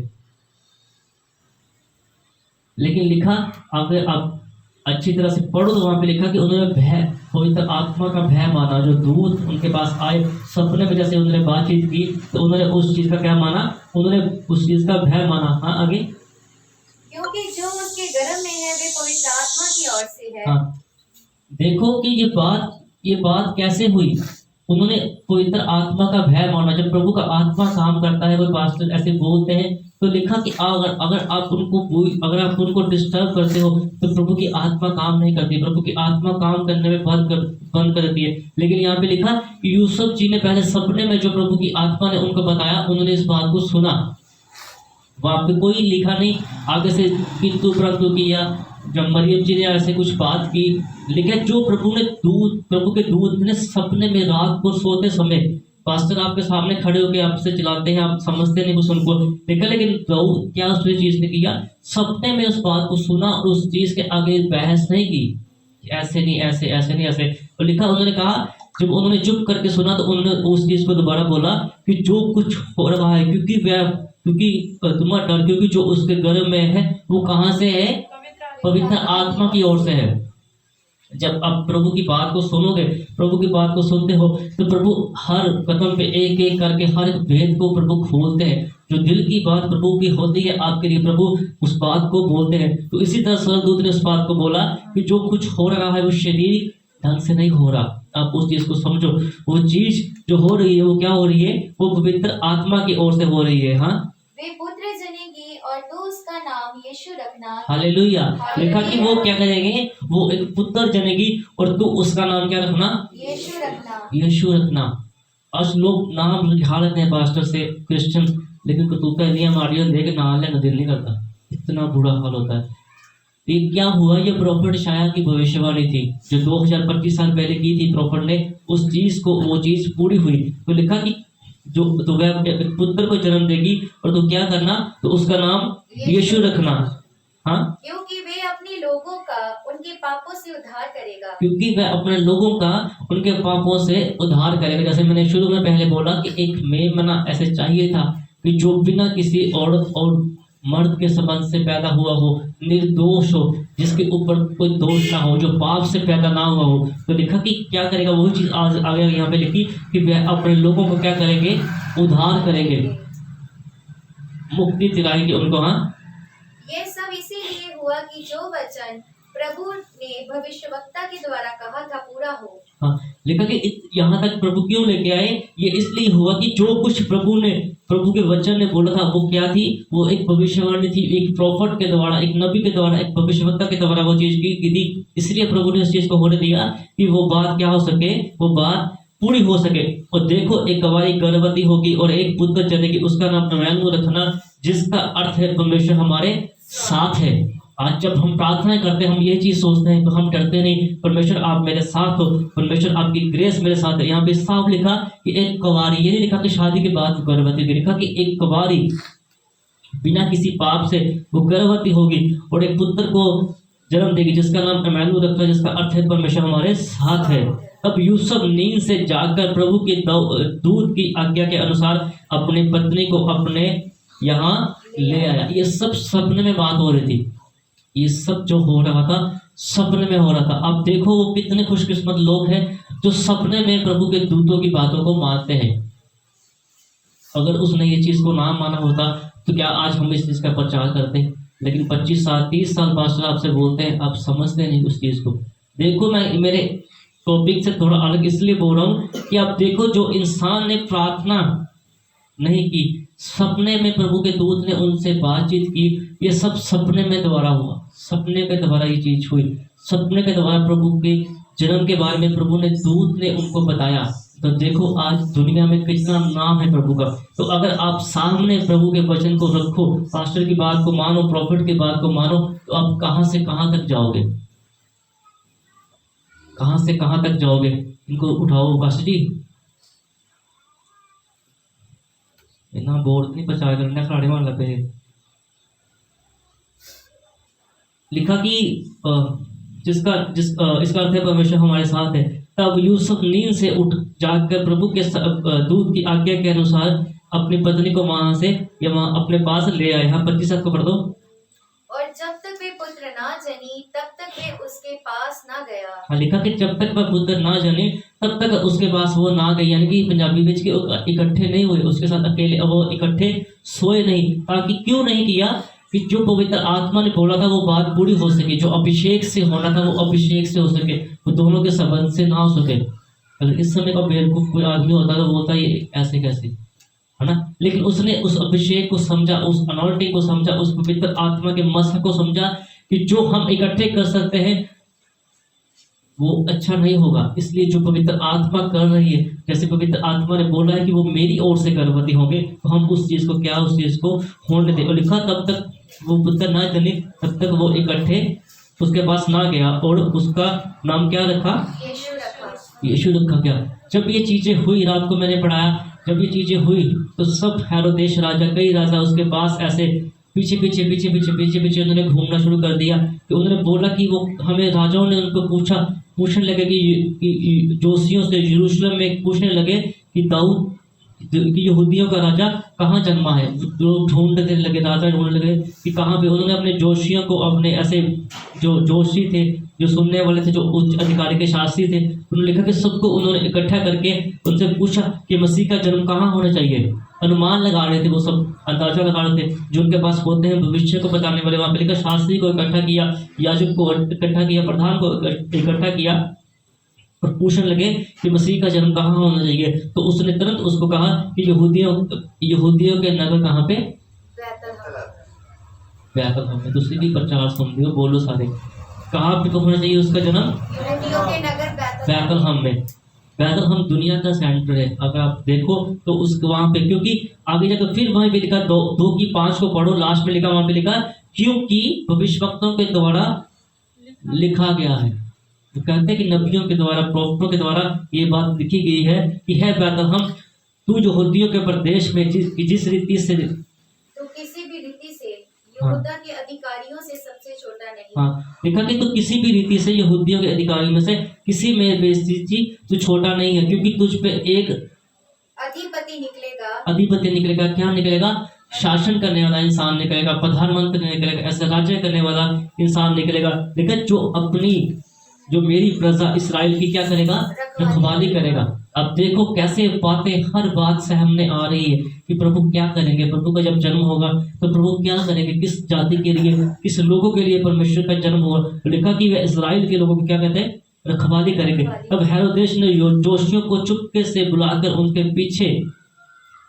S3: लेकिन लिखा, अगर आप अच्छी तरह से पढ़ो तो वहां पे लिखा कि उन्होंने भय, पवित्र आत्मा का भय माना। जो दूत उनके पास आए सपने में, जैसे उन्होंने बातचीत की, तो उन्होंने उस चीज का क्या माना, उन्होंने उस चीज का भय माना। हाँ, आगे,
S4: क्योंकि जो उसके गर्भ में है वे पवित्र आत्मा की ओर से है।
S3: हाँ, देखो कि ये बात कैसे हुई। उन्होंने पवित्र आत्मा का भय माना। जब प्रभु का आत्मा काम करता है, वो पास्टर ऐसे बोलते हैं, तो लिखा कि अगर आप उनको डिस्टर्ब करते हो तो प्रभु की आत्मा काम नहीं करती, प्रभु की आत्मा काम करने में बंद कर देती है। लेकिन यहाँ पे लिखा कि यूसुफ जी ने पहले सपने में जो प्रभु की आत्मा ने उनको बताया, उन्होंने इस बात को सुना। वहां पे कोई लिखा नहीं आगे से किंतु परंतु किया। जब मरियम जी ने ऐसे कुछ बात की, लेकिन जो प्रभु के दूत ने सपने में रात को सोते समय, पास्टर आपके सामने खड़े होकर आपसे चिल्लाते हैं, आप समझते नहीं कुछ उनको, लेकिन दाऊद क्या उसने चीज ने किया, सपने में उस बात को सुना और उस चीज के आगे बहस नहीं की, ऐसे नहीं ऐसे, ऐसे नहीं ऐसे। तो लिखा, उन्होंने कहा, जब उन्होंने चुप करके सुना तो उन्होंने उस चीज को दोबारा बोला कि जो कुछ हो रहा है, क्योंकि जो उसके गर्भ में है वो कहाँ से है, पवित्र आत्मा की ओर से है। जब आप प्रभु की बात को सुनोगे, प्रभु की बात को सुनते हो, तो प्रभु हर कदम पे एक एक करके हर एक भेद को प्रभु खोलते हैं। जो दिल की बात प्रभु की होती है आपके लिए, प्रभु उस बात को बोलते हैं। तो इसी तरह स्वर्गदूत ने उस बात को बोला कि जो कुछ हो रहा है वो शारीरिक ढंग से नहीं हो रहा। आप उस चीज को समझो, वो चीज जो हो रही है वो क्या हो रही है, वो पवित्र आत्मा की ओर से हो रही है। हाँ,
S4: वे पुत्र जनेगी और तू उसका नाम यीशु रखना।
S3: हालेलुया। लिखा कि वो क्या करेंगे, वो एक पुत्र जनेगी और तू उसका नाम क्या रखना,
S4: यीशु रखना।
S3: यीशु रखना। आज लोग नाम लिखा लेते हैं पास्टर से, क्रिश्चियन, लेकिन कतूका नियम आडियो देख नाम लेना दिल नहीं करता। इतना बुरा हाल होता है। ये क्या हुआ, ये प्रॉफिट शाया की भविष्यवाणी थी जो 2025 साल पहले की थी प्रॉफिट ने, उस चीज को, वो चीज पूरी हुई। तो लिखा कि जो तो वह पुत्र को जन्म देगी और तो क्या करना, तो उसका नाम यीशु रखना। हाँ,
S4: क्योंकि वे अपने लोगों का उनके पापों से उद्धार करेगा।
S3: क्योंकि वह अपने लोगों का उनके पापों से उद्धार करेगा। जैसे मैंने शुरू में पहले बोला कि एक मेमना ऐसे चाहिए था कि जो बिना किसी औरत और मर्द के संबंध से पैदा हुआ हो, निर्दोष हो, जिसके ऊपर कोई दोष ना हो, जो पाप से पैदा ना हुआ हो। तो लिखा कि क्या करेगा, वही चीज आज आगे यहाँ पे लिखी कि वह अपने लोगों को क्या करेंगे, उद्धार करेंगे, मुक्ति दिलाएंगे उनको। हाँ,
S4: ये सब इसीलिए हुआ कि जो वचन प्रभु ने भविष्यवक्ता के द्वारा कहा था पूरा हो।
S3: हाँ, लिखा कि यहाँ तक प्रभु क्यों लेके आए, ये इसलिए हुआ कि जो कुछ प्रभु के वचन ने बोला था वो क्या थी, वो एक भविष्यवाणी थी, एक प्रॉफिट के द्वारा, एक नबी के द्वारा, एक भविष्यवक्ता के द्वारा वो चीज की थी। इसलिए प्रभु ने उस चीज को होने दिया कि वो बात क्या हो सके, वो बात पूरी हो सके। और देखो एक गवाही गर्भवती होगी और एक पुत्र जनेगी, उसका नाम इम्मानुएल रखना, जिसका अर्थ है परमेश्वर हमारे साथ है। आज जब हम प्रार्थना करते हैं हम ये चीज सोचते हैं, तो हम डरते नहीं, परमेश्वर आप मेरे साथ हो, परमेश्वर आपकी ग्रेस मेरे साथ है। यहाँ पे साफ लिखा कि एक कुंवारी, ये नहीं लिखा कि शादी के बाद गर्भवती, लिखा कि एक कुंवारी बिना किसी पाप से वो गर्भवती होगी और एक पुत्र को जन्म देगी, जिसका नाम इम्मानुएल रखा, जिसका अर्थ है परमेश्वर हमारे साथ है। अब यूसुफ नींद से जागकर प्रभु के दूत की आज्ञा के अनुसार अपनी पत्नी को अपने यहाँ ले आया। ये सब सपने में बात हो रही थी, ये सब जो हो रहा था सपने में हो रहा था। अब देखो वो कितने खुशकिस्मत लोग हैं जो सपने में प्रभु के दूतों की बातों को मानते हैं। अगर उसने ये चीज को ना माना होता तो क्या आज हम इस चीज का प्रचार करते। लेकिन 25 साल 30 साल पास्टर आपसे बोलते हैं, आप समझते नहीं उस चीज को। देखो मैं मेरे टॉपिक से थोड़ा अलग इसलिए बोल रहा हूँ कि आप देखो जो इंसान ने प्रार्थना नहीं की, सपने में प्रभु के दूत ने उनसे बातचीत की, ये सब सपने में द्वारा हुआ, सपने के द्वारा ये चीज हुई, सपने के द्वारा प्रभु के जन्म के बारे में प्रभु ने दूत ने उनको बताया। तो देखो आज दुनिया में कितना नाम है प्रभु का। तो अगर आप सामने प्रभु के वचन को रखो, पास्टर की बात को मानो, प्रॉफिट की बात को मानो, तो आप कहां से कहां तक जाओगे, कहां से कहां तक जाओगे। इनको उठाओ पास्टर जी, इतना बोर्ड नहीं प्रचार करना, खड़े मान लगे। लिखा कि इसका अर्थ है परमेश्वर हमारे साथ है। तब यूसुफ नींद से उठ जागकर प्रभु के दूत की आज्ञा के अनुसार अपनी पत्नी को वहां से या वहां अपने पास ले आए। हाँ 25 को पढ़ दो।
S4: और जब तक वे पुत्र ना जनी तब तक वे उसके पास ना गया।
S3: हाँ लिखा कि जब तक वह पुत्र ना जने तब तक उसके पास वो ना गई, यानी कि पंजाबी बीच के इकट्ठे नहीं हुए उसके साथ अकेले, वो इकट्ठे सोए नहीं। ताकि क्यों नहीं किया कि जो पवित्र आत्मा ने बोला था वो बात पूरी हो सके, जो अभिषेक से होना था वो अभिषेक से हो सके, वो दोनों के संबंध से ना हो सके। अगर इस समय का बेवकूफ कोई आदमी होता तो बोलता ये ऐसे कैसे, है ना। लेकिन उसने उस अभिषेक को समझा, उस अनॉइंटिंग को समझा, उस पवित्र आत्मा के मसह को समझा कि जो हम इकट्ठे कर सकते हैं वो अच्छा नहीं होगा। इसलिए जो पवित्र आत्मा कर रही है, जैसे पवित्र आत्मा ने बोला है कि वो मेरी ओर से गर्भवती होंगे, तो हम उस चीज को क्या, उस चीज को होने दे। और लिखा तब तक वो पुत्र ना जने तब तक वो इकट्ठे उसके पास ना गया, और उसका नाम क्या रखा, यीशु रखा। क्या जब ये चीजें हुई, रात को मैंने पढ़ाया, जब ये चीजें हुई तो सब हेरोदेश राजा, कई राजा उसके पास ऐसे पीछे पीछे पीछे पीछे पीछे पीछे उन्होंने घूमना शुरू कर दिया। कि उन्होंने बोला कि वो हमें, राजाओं ने उनको पूछने लगे कि जोशियों से यरूशलेम में पूछने लगे कि दाऊद कि यहूदियों का राजा कहाँ जन्मा है। लोग ढूंढने लगे, राजा ढूंढने लगे कि कहाँ पे। उन्होंने अपने जोशियों को, अपने ऐसे जो जोशी थे, जो सुनने वाले थे, जो उच्च अधिकारी के शास्त्री थे, उन्होंने लिखा कि सबको उन्होंने इकट्ठा करके उनसे पूछा कि मसीह का जन्म कहाँ होना चाहिए। अनुमान लगा रहे थे, वो सब अंदाजा लगा रहे थे जो उनके पास होते हैं भविष्य को बताने वाले। वहाँ पे लिखा शास्त्री को इकट्ठा किया, याजक को इकट्ठा किया, प्रधान को इकट्ठा किया और पूछने लगे कि मसीह का जन्म कहाँ होना चाहिए। तो उसने तुरंत उसको कहा कि यहूदियों के नगर कहाँ पे, बैतलहम में। दूसरी भी प्रचार सुन लियो, बोलो सारे, कहाँ पे तो होना चाहिए उसका जन्म, बैतलहम में। बैतलहम दुनिया का सेंटर है। अगर आप देखो तो उस वहां पे, क्योंकि आगे जाकर फिर वहां पे लिखा 2:5 को पढ़ो, लास्ट में लिखा, वहां पे लिखा क्योंकि भविष्यवक्ताओं के द्वारा लिखा गया है। तो कहते हैं कि नबियों के द्वारा, प्रोफेटों के द्वारा ये बात लिखी गई है कि है बैतलहम, तू यहूदियों के प्रदेश में जिस रीति से,
S4: तो किसी भी रीति से यहूदा के अधिकारियों से सबसे छोटा नहीं।
S3: हाँ लिखा कि तो किसी भी रीति से यहूदियों के अधिकारियों में से किसी में बेइज्जती तू छोटा नहीं है, क्योंकि तुझ पे एक अधिपति निकलेगा। क्या निकलेगा, शासन करने वाला इंसान निकलेगा, प्रधानमंत्री निकलेगा, ऐसा राज्य करने वाला इंसान निकलेगा। लेकिन जो मेरी प्रजा इस्राएल की क्या करेगा, रखवाली करेगा। अब देखो कैसे बातें, हर बात से हमने आ रही है कि प्रभु क्या करेंगे, प्रभु का जब जन्म होगा तो प्रभु क्या करेंगे, किस जाति के लिए, किस लोगों के लिए परमेश्वर का जन्म हुआ। लिखा कि वे इस्राएल के लोगों को क्या कहते हैं, रखवाली करेंगे। तब हेरोदेस ने जोशियों को चुपके से बुलाकर उनके पीछे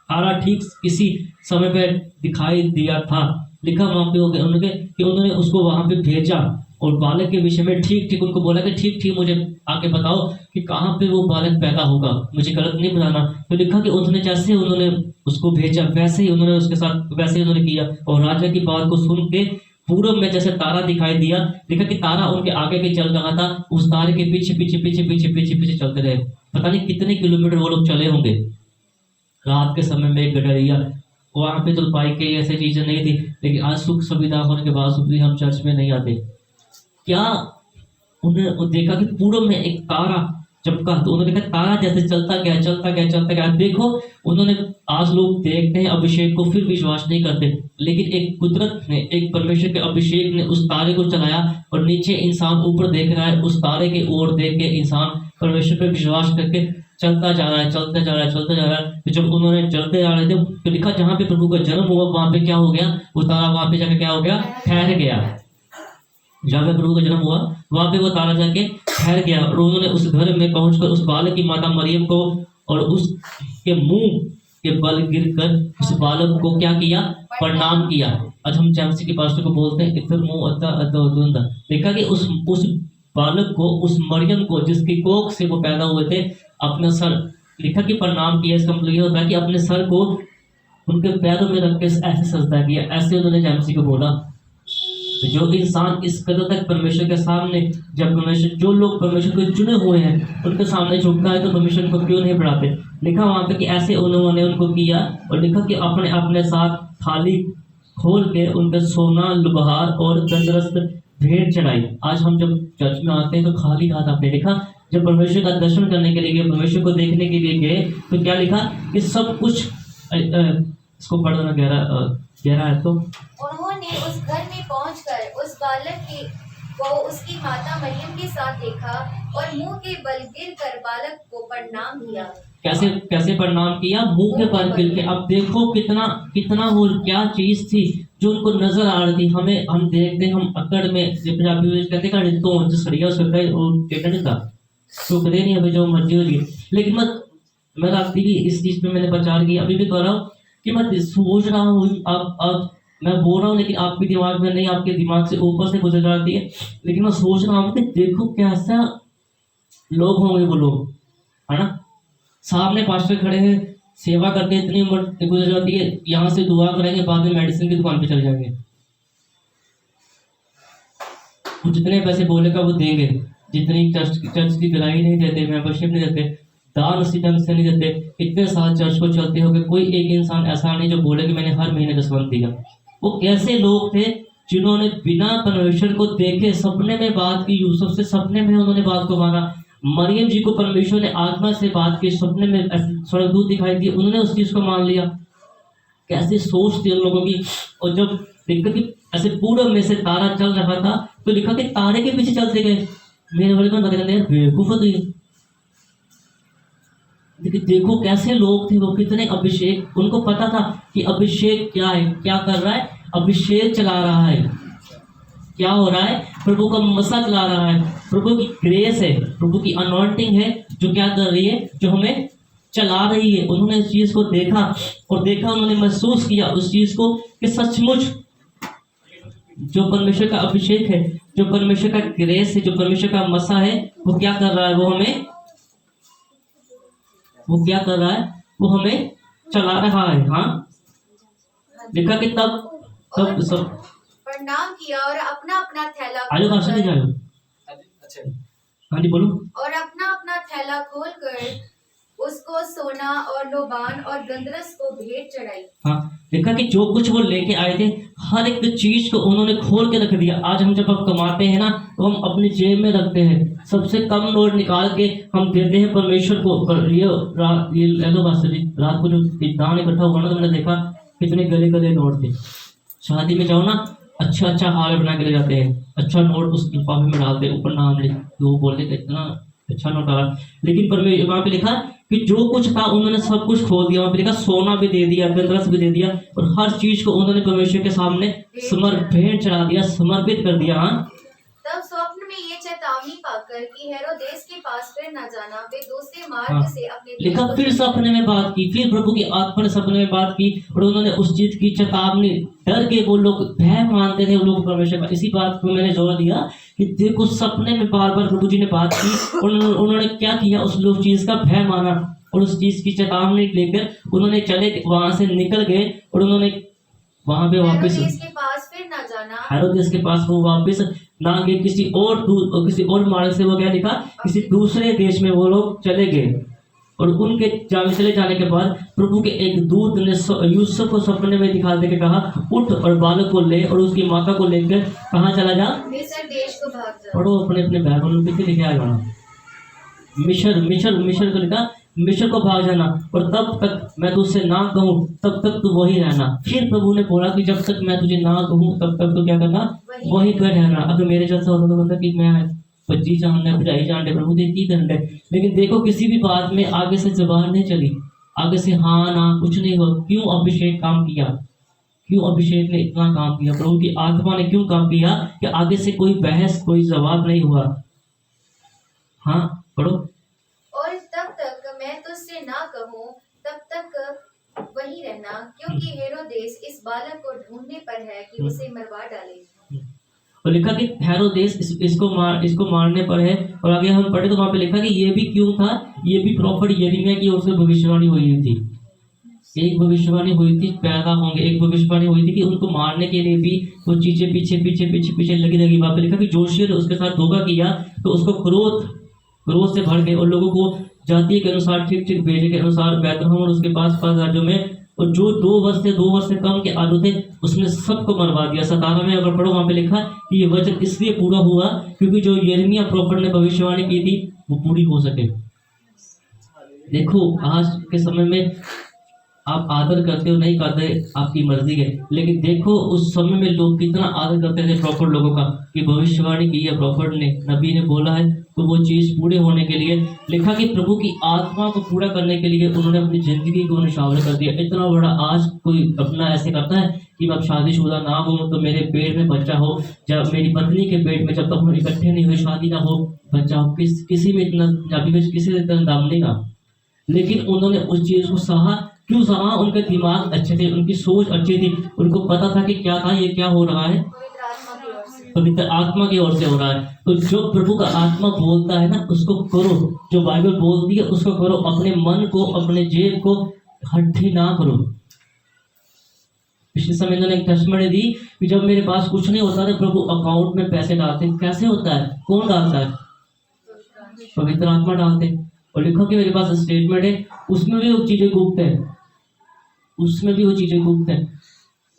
S3: तारा ठीक इसी समय पे दिखाई दिया था, लिखा वहां पे उन्होंने कि उन्होंने उसको वहां पे भेजा और बालक के विषय में ठीक ठीक उनको बोला कि ठीक ठीक मुझे आके बताओ कि कहाँ पे वो बालक पैदा होगा, मुझे गलत नहीं बताना। तो लिखा कि उन्होंने जैसे उन्होंने उसको भेजा वैसे ही उन्होंने उसके साथ वैसे ही उन्होंने किया। और राजा की बात को सुन के पूरब में जैसे तारा दिखाई दिया, लिखा कि तारा उनके आगे के चल रहा था, उस तारे के पीछे पीछे पीछे पीछे पीछे पीछे चलते रहे। पता नहीं कितने किलोमीटर वो लोग चले होंगे। रात के समय में एक गडरिया, वहां पे तो बाइक के ऐसी चीजें नहीं थी, लेकिन आज सुख सुविधा होने के बावजूद भी हम चर्च में नहीं आते। क्या उन्होंने देखा कि पूरब में एक तारा चमका, तो उन्होंने देखा तारा जैसे चलता गया चलता गया चलता गया। देखो उन्होंने, आज लोग देखते हैं अभिषेक को फिर विश्वास नहीं करते, लेकिन एक कुदरत ने, एक परमेश्वर के अभिषेक ने उस तारे को चलाया और नीचे इंसान ऊपर देख रहा है, उस तारे की ओर देख के इंसान परमेश्वर पे विश्वास करके चलता जा रहा है चलता जा रहा है चलता जा रहा है। तो जब उन्होंने चलते जा रहे थे तो लिखा जहाँ पे प्रभु का जन्म हुआ वहां पे क्या हो गया, वो तारा वहां पे जाके क्या हो गया, ठहर गया। जहाँ पे प्रभु का जन्म हुआ वहां पे वो तारा जाके ठहर गया। और उन्होंने उस घर में पहुंचकर उस बालक की माता मरियम को और उसके मुंह के बल गिरकर उस बालक को क्या किया, प्रणाम किया। आज हम जैमसी के पास्टर को बोलते हैं इधर मुंह अद्दा अद्दा उद्दा। देखा कि उस बालक को, उस मरियम को जिसकी कोख से वो पैदा हुए थे, अपना सर, लिखा कि प्रणाम किया। इसका मतलब ये होता है कि अपने सर को उनके पैरों में रख के ऐसे सजदा किया। ऐसे उन्होंने जैमसी को बोला। तो जो इंसान इस कदर तक परमेश्वर के सामने, जब परमेश्वर, जो लोग परमेश्वर को चुने हुए हैं उनके सामने झुकता है, तो परमेश्वर को क्यों नहीं बढ़ाते। लिखा वहां पे कि ऐसे उन्होंने उनको किया। और लिखा कि अपने अपने साथ थाली खोल के उनके सोना, लुबहार और तंदुरुस्त भेंट चढ़ाई। आज हम जब चर्च में आते हैं तो खाली हाथ आते हैं। लिखा जब परमेश्वर का दर्शन करने के लिए गए, परमेश्वर को देखने के लिए गए, तो क्या लिखा कि सब कुछ, इसको पढ़ना गहरा है। तो
S4: उन्होंने उस घर में पहुंचकर उस बालक को उसकी माता मरियम के साथ देखा और मुंह के बल गिरकर बालक को प्रणाम किया।
S3: कैसे कैसे प्रणाम किया, मुंह के बल गिर के। अब देखो कितना कितना वो क्या चीज थी जो उनको नजर आ रही थी। हम देखते हैं, हम अकड़ में पंजाबी में कहते हैं तो जो सड़िया उसका वो टेढ़ा नहीं था, तो कदे नहीं, अभी जो मर्जी हो रही। लेकिन मैं रात भी इस चीज पे मैंने प्रचार किया, अभी भी कर रहा हूँ कि मैं सोच रहा हूँ, अब मैं बोल रहा हूँ लेकिन आपके दिमाग में नहीं, आपके दिमाग से ऊपर से गुजर जाती है। लेकिन मैं सोच रहा हूँ कि देखो कैसा लोग होंगे वो लोग, है ना। सामने पास्टर खड़े हैं, सेवा करके इतनी उम्र गुजर जाती है, यहाँ से दुआ करेंगे, बाद में मेडिसिन की दुकान पे चले जाएंगे। वो जितने पैसे बोलेगा वो देंगे, जितनी चर्च की दिलाई नहीं देते, मेंबरशिप नहीं देते, दान उसी ढंग से नहीं देते। इतने साल चर्च को चलते हो गए, कोई एक इंसान ऐसा नहीं जो बोले कि मैंने हर महीने दसवंत दिया। वो कैसे लोग थे जिन्होंने बिना परमेश्वर को देखे सपने में बात की, यूसुफ से सपने में उन्होंने बात को माना। मरियम जी को परमेश्वर ने आत्मा से बात की, सपने में स्वर्गदूत दिखाई दिए, उन्होंने उस चीज को मान लिया। कैसी सोच थी उन लोगों की। और जब देखा कि ऐसे पूरब में से तारा चल रहा था, तो लिखा कि तारे के पीछे चलते गए। मेरे बड़े बन कहते हैं बेवकूफ हो गई। देखो कैसे लोग थे वो, कितने अभिषेक, उनको पता था कि अभिषेक क्या है, क्या कर रहा है, अभिषेक चला रहा है, क्या हो रहा है, प्रभु का मसा चला रहा है, प्रभु की ग्रेस है, प्रभु की अनॉइंटिंग है जो क्या कर रही है, जो हमें चला रही है। उन्होंने इस चीज को देखा और देखा, उन्होंने महसूस किया उस चीज को कि सचमुच जो परमेश्वर का अभिषेक है, जो परमेश्वर का ग्रेस है, जो परमेश्वर का मसा है, वो क्या कर रहा है, वो क्या कर रहा है, वो हमें चला रहा है। हाँ, लिखा कि तब सब
S4: प्रणाम किया और अपना अपना थैला
S3: आलो कहाँ से जाओ। हाँ जी बोलो।
S4: और अपना अपना थैला खोलकर उसको सोना और लोबान और गंधरस को भेंट चढ़ाई।
S3: हाँ, देखा कि जो कुछ वो लेके आए थे हर एक चीज को उन्होंने खोल के रख दिया। आज हम जब कमाते हैं ना, तो हम अपनी जेब में रखते हैं, सबसे कम नोट निकाल के हम देते हैं परमेश्वर को। ये लो बात जी, रात को जो दान इकट्ठा हुआ ना, तो मैंने देखा कितने गले गले नोट थे। शादी में जाओ ना, अच्छा हार बना के ले जाते हैं, अच्छा नोट उस लिफाफे में डालते हैं, ऊपर नाम लिख, वो बोलते थे इतना अच्छा नोट डाला। लेकिन परमेश्वर वहां पे लिखा कि जो कुछ था उन्होंने सब कुछ खोल दिया। वहां पे लिखा सोना भी दे दिया, गंधरस भी दे दिया, और हर चीज को उन्होंने परमेश्वर के सामने भेंट चढ़ा दिया, समर्पित कर दिया। हाँ,
S4: तब स्वप्न में ये चेतावनी पाकर कि हेरोदेस के पास फिर न जाना, वे दूसरे मार्ग
S3: हाँ।
S4: से अपने देश
S3: लिखा
S4: को
S3: फिर सपने में बात की, फिर प्रभु की आत्मा ने सपने में बात की और उन्होंने उस चीज की चेतावनी, डर के वो लोग भय मानते थे, वो लोग परमेश्वर का। इसी बात को मैंने जोर दिया कि देखो सपने में बार बार प्रभु जी ने बात की, उन्होंने क्या किया, उस लोग चीज का भय माना और उस चीज की चेतावनी लेकर उन्होंने चले, वहां से निकल गए और उन्होंने वहां पे वापस
S4: हेरोदेस के पास फिर न जाना,
S3: हेरोदेस के पास वो वापस ना गए, किसी और मार्ग से वो क्या लिखा, किसी दूसरे देश में वो लोग चले गए। और उनके चले जाने के बाद प्रभु के एक दूत ने यूसुफ को सपने में दिखा दे के कहा, उठ और बालक को ले और उसकी माता को लेकर कहाँ चला जा,
S4: मिस्र देश को भाग जा।
S3: पढ़ो अपने अपने भाई बहनों को लिखे आएगा, मिशर को लिखा, मिशर को भाग जाना और तब तक मैं तुझसे ना कहूँ तब तक तू वही रहना। फिर प्रभु ने बोला कि जब तक मैं तुझे ना कहूँ तब तक तो क्या करना, वही पर रहना। अगर मेरे जैसा होता तो बंदा कि मैं बच्ची जानने बुझाई जानते प्रभु देखी करने, लेकिन देखो किसी भी बात में आगे से जबान नहीं चली, आगे से हाँ ना कुछ नहीं हुआ। क्यों अभिषेक काम किया, क्यों अभिषेक ने इतना काम किया, प्रभु की आत्मा ने क्यों काम किया कि आगे से कोई बहस कोई जवाब नहीं हुआ। हाँ पढ़ो,
S4: और तब तक मैं तुझसे ना कहूँ तब तक वही रहना, क्योंकि हेरोदेस इस बालक को ढूंढने पर है कि उसे मरवा डाले।
S3: और लिखा कि हेरोदेस इसको मारने पर है। और आगे हम पढ़े तो वहां पे लिखा कि ये भी क्यों था, ये भी प्रॉफिट यिर्मयाह की ओर से भविष्यवाणी हुई थी। एक भविष्यवाणी हुई थी पैदा होंगे, एक भविष्यवाणी हुई थी कि उनको मारने के लिए भी वो चीजें पीछे पीछे पीछे पीछे लगी। वहां पे लिखा कि जोशिया ने उसके साथ धोखा किया तो उसको क्रोध से भर गए और लोगों को जाति के अनुसार ठीक ठीक भेजे के अनुसार बैतलहम और उसके पास राज्यों में, और जो 2 वर्ष से कम के आलू थे उसने सबको मरवा दिया। 17 में अगर पढ़ो वहां पे लिखा कि ये वचन इसलिए पूरा हुआ क्योंकि जो यिर्मयाह प्रॉफिट ने भविष्यवाणी की थी वो पूरी हो सके। देखो आज के समय में आप आदर करते हो नहीं करते आपकी मर्जी है, लेकिन देखो उस समय में लोग कितना आदर करते थे प्रॉफिट लोगों का कि भविष्यवाणी की है प्रॉफिट ने, नबी ने बोला है, तो वो चीज पूरे होने के लिए लिखा कि प्रभु की आत्मा को पूरा करने के लिए उन्होंने अपनी जिंदगी को निछावर कर दिया। इतना बड़ा आज कोई अपना ऐसे करता है कि मैं शादीशुदा ना हो तो मेरे पेट में बच्चा हो, जब मेरी पत्नी के पेट में जब तक हम इकट्ठे नहीं हुए शादी ना हो बच्चा हो, किसी में इतना किसी ने इतना दाम नहीं का। लेकिन उन्होंने उस चीज को सहा, क्यों सहा, उनके दिमाग अच्छे थे, उनकी सोच अच्छी थी, उनको पता था कि क्या था, ये क्या हो रहा है, पवित्र आत्मा की ओर से हो रहा है। तो जो प्रभु का आत्मा बोलता है ना उसको करो, जो बाइबल बोलती है उसको करो, अपने मन को अपने जेब को हट्टी ना करो। पिछले समय इन्होंने एक टेस्टमनी दी कि जब मेरे पास कुछ नहीं होता था प्रभु अकाउंट में पैसे डालते। कैसे होता है, कौन डालता है, पवित्र आत्मा डालते। और लिखो कि मेरे पास स्टेटमेंट है, उसमें भी वो चीजें गुप्त है, उसमें भी वो चीजें गुप्त है।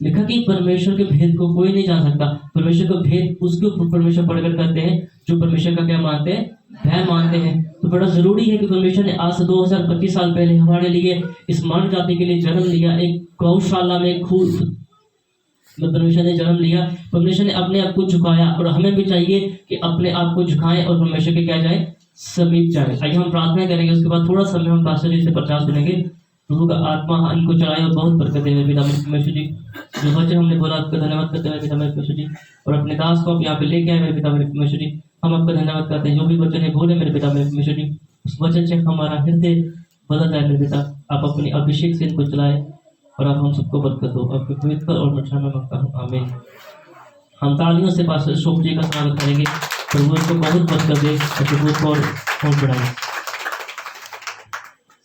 S3: लिखा कि परमेश्वर के भेद को कोई नहीं जान सकता। परमेश्वर का भेद उसके ऊपर परमेश्वर प्रकट करते हैं जो परमेश्वर का क्या मानते हैं, भय मानते हैं। तो बड़ा जरूरी है कि परमेश्वर ने आज से 2025 साल पहले हमारे लिए इस मानव जाति के लिए जन्म लिया, एक गौशाला में खूब परमेश्वर ने जन्म लिया, परमेश्वर ने अपने आप को झुकाया और हमें भी चाहिए कि अपने आप को झुकाएं और परमेश्वर के क्या जाए, समीप जाए। आइए हम प्रार्थना करेंगे, उसके बाद थोड़ा समय हम पास्टर जी से प्रचार करेंगे। प्रभु का आत्मा इनको चलाए और बहुत बरकत दे पिता परमेश्वर जी। जो वचन हमने बोला आपका धन्यवाद करते हैं पिता परमेश्वर जी, और अपने दास को आप यहाँ पे लेके आए मेरे पिता परमेश्वर जी। हम आपका धन्यवाद करते हैं, जो भी वचन है बोले मेरे पिता परमेश्वर जी, उस वचन से हमारा हृदय बदल जाए मेरे पिता। आप अपने अभिषेक से इनको चलाए और आप हम सबको बरकत दो, आपके पवित्र और मच्छा में मांगता हूँ, आमीन। हम तालियों से पास्टर शोक जी का स्वागत करेंगे, प्रभु इनको बहुत बरकत दे और प्रभु और बढ़ाए।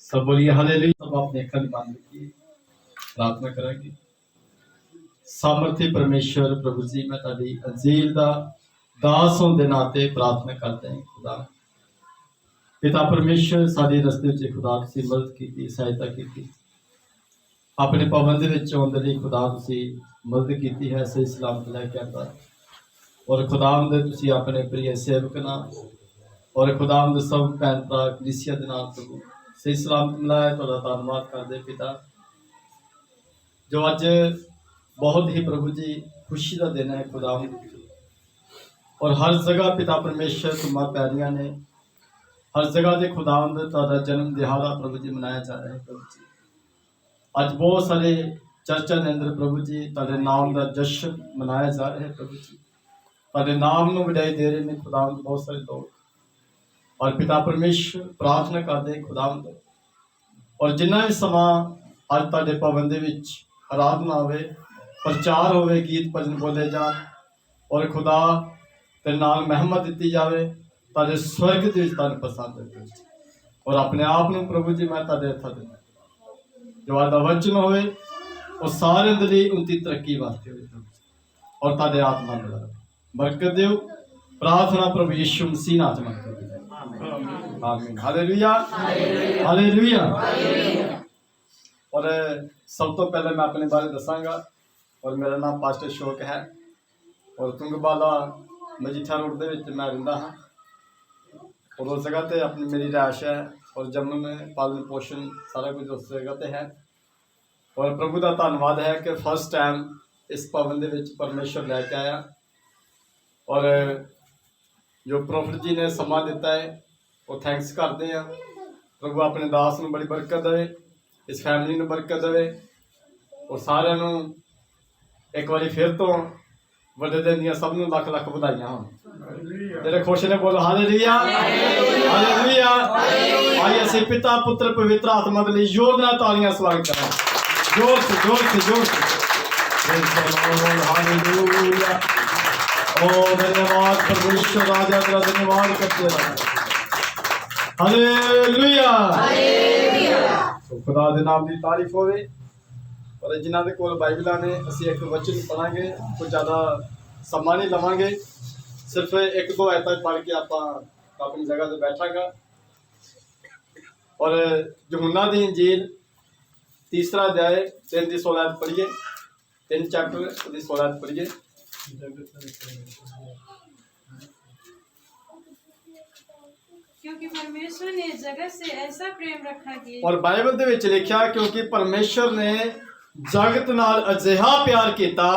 S5: सब बोलिए हालेलुया। सब अपने अखंड बंद किए, प्रार्थना करेंगे। सामर्थ्य परमेश्वर प्रभु जी, मैं ताड़ी अंजील दा दास होने के नाते प्रार्थना करते हैं खुदा पिता परमेश्वर, सारे रस्ते च खुदा तुसी मदद की, सहायता की, अपने पाबंदी विच आउण लई खुदा तुसी मदद की है, सही सलामत लैके आंदा। और खुदावंद तुसी अपने प्रिय सेवक नाल और खुदावंद सब भैन भरा कलीसिया दे नाल प्रभु सही सलामत मिलाया, तुहाडा धन्नवाद करदे पिता, जो अज बहुत ही प्रभु जी खुशी का दिन है खुदावंद, और हर जगह पिता परमेश्वर तुमा पैरियां ने, हर जगह दे खुदावंद तुहाडा जन्म दिहाड़ा प्रभु जी मनाया जा रहा है प्रभु जी। अज बहुत सारे चर्चा के अंदर प्रभु जी तुहाडे नाम का जश्न मनाया जा रहा है प्रभु जी। ਤੁਹਾਡੇ ਨਾਮ ਨੂੰ ਵਧਾਈ ਦੇ ਰਹੇ ਨੇ ਖੁਦਾਵੰਦ ਬਹੁਤ ਸਾਰੇ ਲੋਕ। ਔਰ ਪਿਤਾ ਪਰਮੇਸ਼ਰ ਪ੍ਰਾਰਥਨਾ ਕਰਦੇ ਹਾਂ ਖੁਦਾਵੰਦ, ਔਰ ਜਿੰਨਾ ਵੀ ਸਮਾਂ ਅੱਜ ਤੁਹਾਡੇ ਭਵਨ ਦੇ ਵਿੱਚ ਆਰਾਧਨਾ ਹੋਵੇ, ਪ੍ਰਚਾਰ ਹੋਵੇ, ਗੀਤ ਭਜਨ ਬੋਲੇ ਜਾਣ, ਔਰ ਖੁਦਾ ਤੇ ਨਾਲ ਮਹਿਮਤ ਦਿੱਤੀ ਜਾਵੇ, ਤੁਹਾਡੇ ਸਵਰਗ ਦੇ ਵਿੱਚ ਤੁਹਾਨੂੰ ਪਸੰਦ ਹੈ। ਔਰ ਆਪਣੇ ਆਪ ਨੂੰ ਪ੍ਰਭੂ ਜੀ ਮੈਂ ਤੁਹਾਡੇ ਹੱਥਾਂ ਦਿੰਦਾ, ਜੋ ਅੱਜ ਦਾ ਵਚਨ ਹੋਵੇ ਉਹ ਸਾਰਿਆਂ ਦੇ ਲਈ ਉਨਤੀ ਤਰੱਕੀ ਵਾਸਤੇ ਹੋਵੇ, ਔਰ ਤੁਹਾਡੇ ਆਤਮਾ ਨੂੰ ਬਰਕਤ ਦਿਓ। ਪ੍ਰਾर्थना प्रभु यीशु मसीह नाम से मांगते हैं, आमीन, हालेलुया, हालेलुया। और सब तो पहले मैं अपने बारे दसांगा, और मेरा नाम पास्टर शोक है, और तुंगबाला मजीठा रोड दे विच मैं रहिंदा हां, और उस जगह ते अपनी मेरी रहायश है, और जम्मू में पालन पोषण सारा कुछ उस जगह ते है। और प्रभु का धन्यवाद है कि फर्स्ट टाइम इस भवन दे विच परमेश्वर लैके आया, और जो प्रॉफिट जी ने समा दिता है वो थैंक्स करते हैं। प्रभु अपने दास में बड़ी बरकत देवे, इस फैमिली में बरकत देवे, और सारे एक बार फिर तो बड़े दिन दियां सब नूं लख लख बधाइयां होण। जेड़े खुश ने बोलो हालेलुया, हालेलुया। आइए असीं पिता पुत्र पवित्र आत्मा दे लई जोर नाल तालियां स्वागत करें, जोर से जोर से जोर से। हालेलुया, ओ धन्यवाद परमेश्वर राजा तेरा धन्यवाद करते रहो, हालेलुया। तो खुदा दे नाम की तारीफ होवे। और जिन्हां दे कोल बाइबलां ने असीं एक वचन पढ़ांगे, कोई ज़्यादा समा नहीं लवांगे, सिर्फ एक दो आयतां पढ़ के आपां अपनी जगह ते बैठांगा। और यूहन्ना दी इंजील 3 अध्याय 3 की 16 पढ़िए, 3 चैप्टर 16 पढ़िए।
S1: क्योंकि परमेश्वर ने जगत से ऐसा प्रेम रखा कि,
S5: और बाइबल दे विच लिखिया क्योंकि परमेश्वर ने जगत नाल अजिहा प्यार कीता,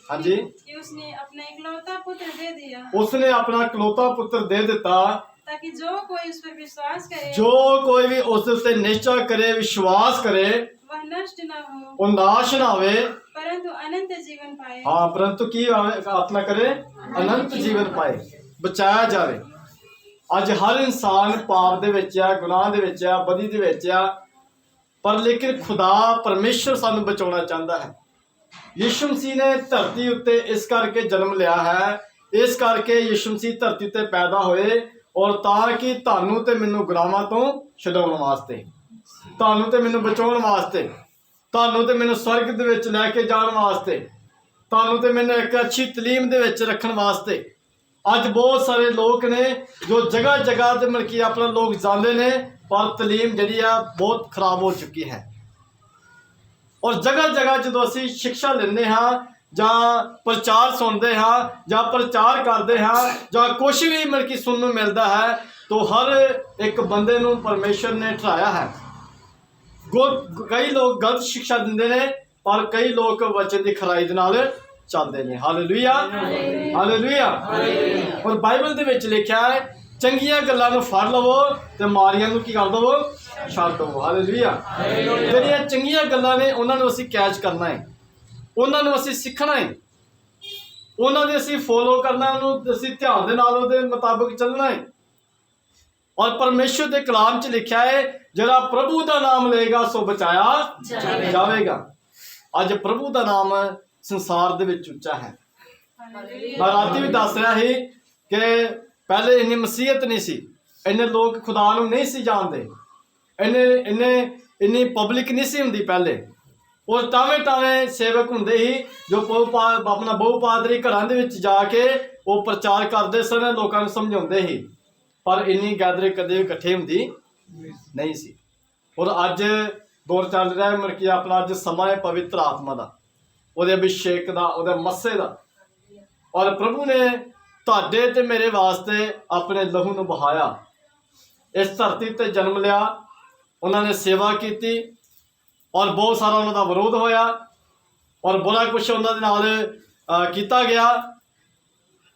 S5: हाँ जी,
S1: कि उसने अपना इकलौता पुत्र दे दिया,
S5: उसने अपना इकलौता पुत्र दे दिता,
S1: ताकि जो कोई उस पर विश्वास करे,
S5: जो कोई भी उस उत्ते निश्चय करे, विश्वास करे,
S1: वह नष्ट न हो,
S5: वो नाश ना होवे,
S1: परंतु अनंत जीवन पाए।
S5: हाँ, परंतु की आत्मा करे, अनंत जीवन पाए, बचाया जावे। अज हर इंसान पाप दे विच आ, गुनाह दे विच आ, बदी दे विच आ, पर लेकिन खुदा परमेश्वर सानू बचाना चाहता है। यीशु मसीह ने धरती उत्ते इस करके जन्म लिया है, इस करके यीशु मसीह धरती ते पैदा होए, और ताकि तानू ते मैनू गुनाहां तो छुड़ाउण वास्ते, तानू ते मैनू बचाउण वास्ते, तानू ते मैनू स्वर्ग दे विच लैके जाण वास्ते, तानू ते मैनू एक अच्छी तलीम दे विच रखण वास्ते। अज बहुत सारे लोग ने जो जगह जगह ते मतलब कि अपना लोग जाते ने, पर तलीम जिहड़ी आ बहुत खराब हो चुकी है। और जगह जगह जो असीं शिक्षा लेंदे हाँ, जां प्रचार सुनते हाँ, जां प्रचार करते हाँ, जां कुछ भी मतलब कि सुनने मिलता है, तो हर एक बंदे नूं परमेश्वर ने ठहराया है। कई लोग गलत शिक्षा देंदे ने, पर कई लोग वचन की खराई दे नाल चलते हैं। Hallelujah, hallelujah. और बाइबल दे विच लिखिया है चंगियां गल्लां नूं फड़ लवो ते माड़ियां नूं की कर दवो, छड्ड दवो। हालेलुया। जिहड़ियां चंगियां गल्लां ने उन्हां नूं असीं कैच करना है, उन्हां नूं असीं सीखना है, उन्हां दे असीं फॉलो करना, उन्हां असीं ध्यान दे नाल उहदे मुताबिक चलना है। और परमेश्वर के कलाम च लिखा है जरा प्रभु का नाम लेगा सो बचाया जाएगा। अज प्रभु का नाम संसार दे विच उच्चा है। मैं राती भी दस रहा ही कि पहले इन्नी मसीहत नहीं सी, इन्ने लोग खुदा नूं नहीं सी जानते, इन्नी पब्लिक नहीं सी हुंदी पहले। और टावे टावे सेवक हुंदे ही जो अपना बहु पादरी घरां दे विच जाके वो प्रचार करते सन, लोकां नूं समझाउंदे ही, पर इन्नी गैदरिंग कदे इकट्ठे हुंदी नहीं सी। और अज दौर चल रहा है मतलब कि अपना अज समा है पवित्र आत्मा का, ਉਹਦੇ अभिषेक का, ਉਹਦੇ मस्से का। और प्रभु ने ਤੁਹਾਡੇ ਤੇ मेरे वास्ते अपने लहू ਨੂੰ बहाया, इस धरती ते जन्म लिया, उन्होंने सेवा की, और बहुत सारा उन्होंने विरोध होया, और बड़ा कुछ उन्होंने नाल किया गया,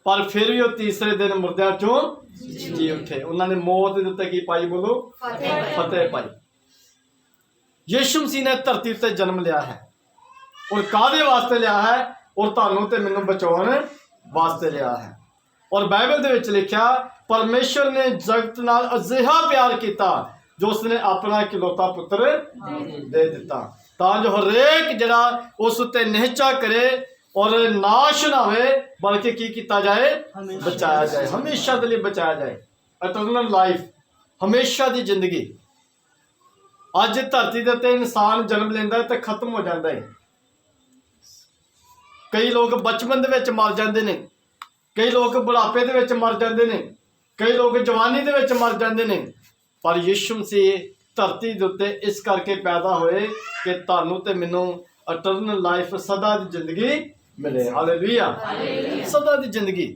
S5: पर फिर भी वो तीसरे दिन मुर्दियां चों जी उठे। उन्होंने मौत के उत्ते की पाई, बोलो फतेह पाई। यीशु मसीह ने धरती ते जन्म लिया है, और काहदे वास्ते लिया है, और तुहानू ते मैनू बचाउण ਵਾਸਤੇ ਲਿਆ ਹੈ। ਔਰ ਬਾਈਬਲ ਦੇ ਵਿੱਚ ਲਿਖਿਆ ਪਰਮੇਸ਼ਰ ਨੇ ਜਗਤ ਨਾਲ ਅਜਿਹਾ ਪਿਆਰ ਕੀਤਾ ਜੋ ਉਸਨੇ ਆਪਣਾ ਇਕਲੌਤਾ ਪੁੱਤਰ ਦੇ ਦਿੱਤਾ ਤਾਂ ਜੋ ਹਰੇਕ ਜਿਹੜਾ ਉਸ ਉੱਤੇ ਨਿਹਚਾ ਕਰੇ और नाश ना होए बल्कि की किया जाए बचाया जाए, हमेशा के लिए बचाया जाए। इटरनल लाइफ, हमेशा की जिंदगी। अज धरती के उत्ते इंसान जन्म लेंदा तो खत्म हो जाता है। कई लोग बचपन दे विच मर जाते हैं, कई लोग बुढ़ापे दे विच मर जाते हैं, कई लोग जवानी दे विच मर जाते हैं। पर यीशु मसीह धरती के उत्ते इस करके पैदा होए कि तुहानू ते मैनू इटरनल लाइफ, सदा की जिंदगी मिले। हालेलुया, सदा की जिंदगी।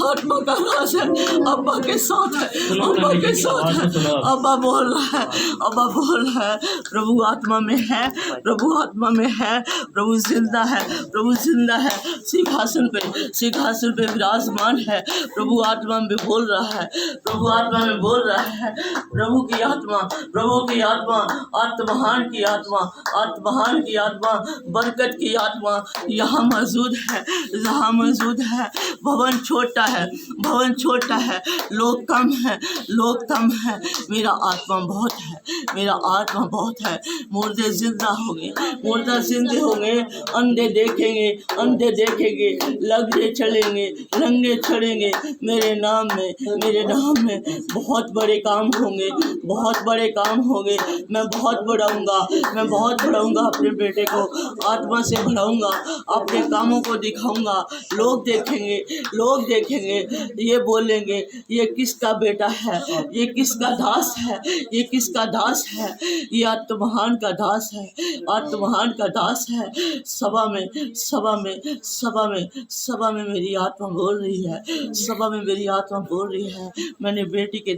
S2: आत्मा का राज है, अब्बा के साथ है, अब्बा के साथ है। अब्बा बोल रहा है, अब्बा बोल रहा है, प्रभु आत्मा में है, प्रभु आत्मा में है, प्रभु जिंदा है, प्रभु जिंदा है, सिंहासन पे विराजमान है। प्रभु आत्मा में बोल रहा है, प्रभु आत्मा में बोल रहा है। प्रभु की आत्मा, प्रभु की आत्मा, आत्महान की आत्मा, आत्महान की आत्मा, बरकत की आत्मा यहाँ मौजूद है, यहाँ मौजूद है। भवन छोटा है, भवन छोटा है, लोग कम है, लोग कम है। मेरा आत्मा बहुत है, मेरा आत्मा बहुत है। मुर्दे जिंदा होंगे, मुर्दा जिंदे होंगे, अंधे देखेंगे, अंधे देखेंगे, लंगड़े चलेंगे, लंगड़े चढ़ेंगे। मेरे नाम में बहुत बड़े काम होंगे, बहुत बड़े काम होंगे। मैं बहुत बढ़ाऊंगा, मैं बहुत बढ़ाऊंगा अपने बेटे को, आत्मा से बढ़ाऊंगा, अपने कामों को दिखाऊंगा। लोग देखेंगे, लोग देखेंगे, ये बोलेंगे ये किसका बेटा है, ये किसका दास है, ये किसका दास है। ये आत्महान का दास है, आत्महान का दास है। सभा में, सभा में, सभा में, सभा में मेरी आत्मा बोल रही है, सभा में मेरी आत्मा बोल रही है। मैंने बेटी के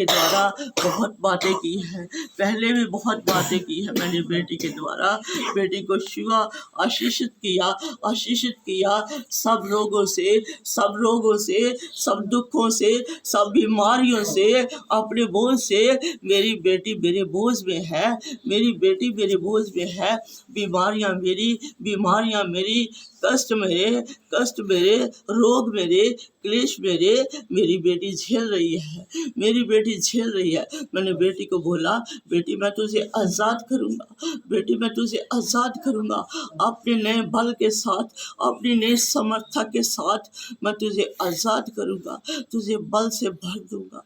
S2: द्वारा बहुत बातें की हैं, पहले भी बहुत बातें की है। मैंने बेटी के द्वारा बेटी को छुआ, आशीषित किया। सब रोगों से, सब दुखों से, सब बीमारियों से, अपने बोझ से। मेरी बेटी मेरे बोझ में है, मेरी बेटी मेरे बोझ में है। बीमारियां मेरी, कष्ट मेरे, रोग मेरे, क्लेश मेरे, मेरी बेटी झेल रही है, मेरी बेटी झेल रही है। मैंने बेटी को बोला, बेटी मैं तुझे आज़ाद करूँगा, बेटी मैं तुझे आज़ाद करूँगा। अपने नए बल के साथ, अपनी नई समझ समर्था के साथ मैं तुझे आज़ाद करूँगा, तुझे बल से भर दूँगा,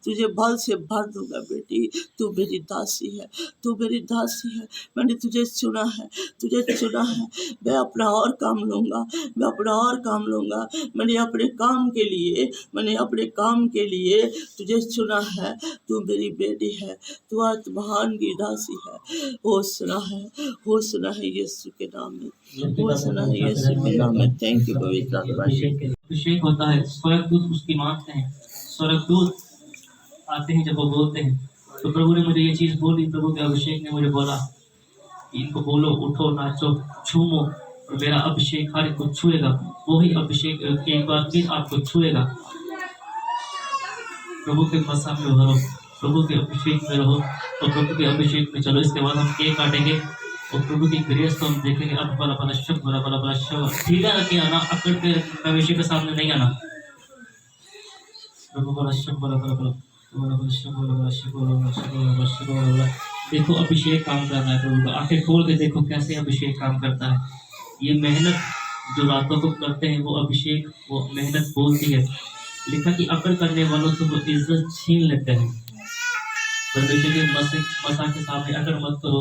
S2: तुझे बल से भर दूँगा। बेटी तू मेरी दासी है, तू मेरी दासी है, मैंने तुझे चुना है, तुझे चुना है। मैं अपना और काम लूँगा, मैं अपना और काम लूँगा। मैंने अपने काम के लिए, मैंने अपने काम के लिए तुझे चुना है। तू मेरी बेटी है, तू आज महान की दासी है। हो सुना है, हो सुना है यीशु के नाम में, हो सुना है यीशु के नाम में। थैंक यू पवित्र आत्मा जी।
S3: अभिषेक होता है, स्वर्गदूत उसकी मांगते हैं, स्वर्गदूत आते हैं जब वो बोलते हैं। तो प्रभु ने मुझे ये चीज़ बोली, प्रभु के अभिषेक ने मुझे बोला कि इनको बोलो उठो नाचो झूमो, और मेरा अभिषेक हर एक को छुएगा। वही अभिषेक एक बार फिर आपको छुएगा। प्रभु के मसा में रहो, प्रभु के अभिषेक में रहो और प्रभु के अभिषेक में चलो। इसके बाद हम केक काटेंगे और प्रभु की ग्रेस को हम देखेंगे। अब बड़ा बड़ा शब्द, बड़ा बड़ा बड़ा शब्द सीधा रखे आना, अकड़ के प्रवेश के सामने नहीं आना। प्रभु बड़ा शब्द, बड़ा बड़ा बड़ा बड़ा बड़ा शब्द, बड़ा बड़ा शब्द, बड़ा बड़ा शब्द, बड़ा बड़ा शब्द, बड़ा बड़ा। देखो अभिषेक काम कर रहा है प्रभु का। आंखें खोल के देखो कैसे अभिषेक काम करता है। ये मेहनत जो रातों को करते हैं वो अभिषेक, वो मेहनत बोलती है। लिखा कि अकड़ करने वालों से वो इज्जत छीन लेते हैं। परमेश्वर के मसा के सामने अकड़ मत करो,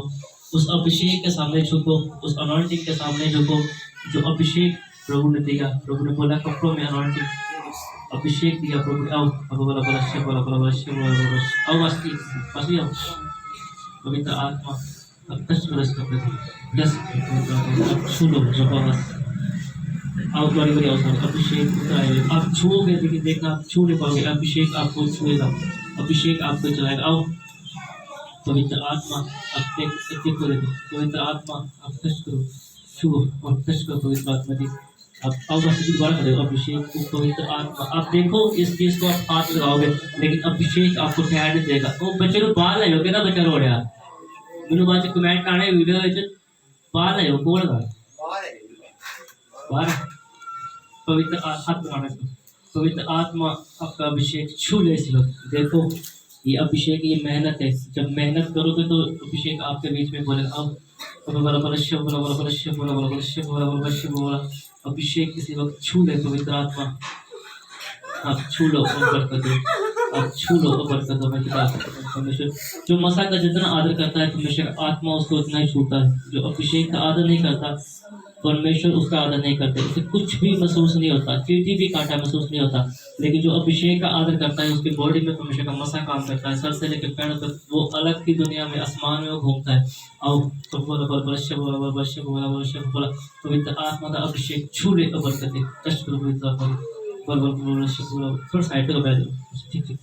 S3: उस अभिषेक के सामने झुको, उस अनॉइंटिंग के सामने झुको जो अभिषेक प्रभु ने दिया। प्रभु ने बोला कपड़ों में अनॉइंटिंग अभिषेक दिया प्रभु ने। आओ प्रभु बोला बोला शिव बोला बोला बोला शिव बोला बोला आओ मस्ती आओ। पवित्र आत्मा अब टच करो इसका छू लो जबरदस्त। आप बड़ी बड़ी अवसर अभिषेक उतराए, आप छूओगे लेकिन देखना आप छू नहीं पाओगे। अभिषेक आपको छुएगा, अभिषेक आपको चलाएगा। आओ पवित्र आत्मा आप देखो, पवित्र आत्मा आप टच करो, छुओ और टच करो पवित्र आत्मा जी। आप आओ बस दोबारा करो अभिषेक को। पवित्र आत्मा आप देखो इस चीज को आप हाथ लगाओगे लेकिन अभिषेक आपको ठहर नहीं देगा। वो बच्चे को बाहर लाओ कि बच्चा रो रहा मैंने बाद कमेंट आने वीडियो बाहर लाओ कौन बाहर। पवित्र हाथ लगाना, पवित्र आत्मा आपका अभिषेक छू ले इस वक्त। देखो ये अभिषेक, ये मेहनत है। जब मेहनत करोगे तो अभिषेक आपके बीच में बोलेगा। आओ अभिषेक किसी वक्त छू ले पवित्र आत्मा। आप छू लो और बरकत दो, आप छू लो और बरकत दो। परमेश्वर जो मसा का जितना आदर करता है परमेश्वर आत्मा उसको उतना ही छूता है। जो अभिषेक का आदर नहीं करता परमेश्वर उसका आदर नहीं करते, उसे कुछ भी महसूस नहीं होता, चींटी भी कांटा महसूस नहीं होता। लेकिन जो अभिषेक का आदर करता है उसकी बॉडी में परमेश्वर का मसा काम करता है, सर से लेकर पैरों तक वो अलग की दुनिया में आसमान में वो घूमता है। आओ तो बोला पवित्र आत्मा का अभिषेक छू ले और बरकत टच करो पवित्र आत्मा थोड़ा साइड पे बैठ जाओ। ठीक ठीक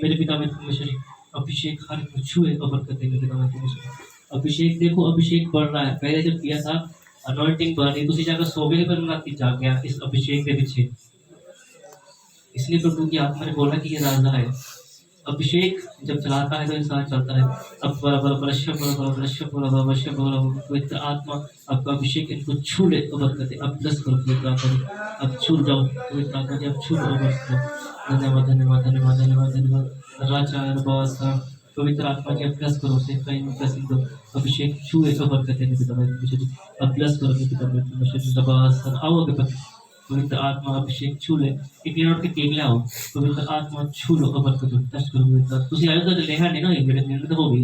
S3: मेरे पिता में परमेश्वर अभिषेक हर को छुए और बरकत दे। पिता में परमेश्वर अभिषेक देखो अभिषेक बढ़ रहा है। पहले जब किया था अनॉइंटिंग बढ़ रही, दूसरी जगह सोबे पर मैं जाग गया इस अभिषेक के पीछे। इसलिए प्रभु की आत्मा ने बोला कि ये राजा है। अभिषेक जब चलाता है तो इंसान चलता है। अब पवित्र आत्मा आपका अभिषेक इनको छू ले तो बरकत है। अब 10 करो पवित्र आत्मा, अब छू जाओ पवित्र आत्मा जी, अब छू लो। धन्यवाद धन्यवाद धन्यवाद धन्यवाद धन्यवाद राजा पवित्र आत्मा जी, अब प्लस करो से कहीं प्लस दो अभिषेक छुए तो बरकत है। पिता परमेश्वर अब प्लस करो पिता परमेश्वर। आओ आगे पवित्र आत्मा अभिषेक छू ले। एक मिनट के केक ले आओ पवित्र आत्मा छू लो और बरकत दो टच करो पवित्र। तुसी आयो तो लेहा नहीं ना एक मिनट तो हो गई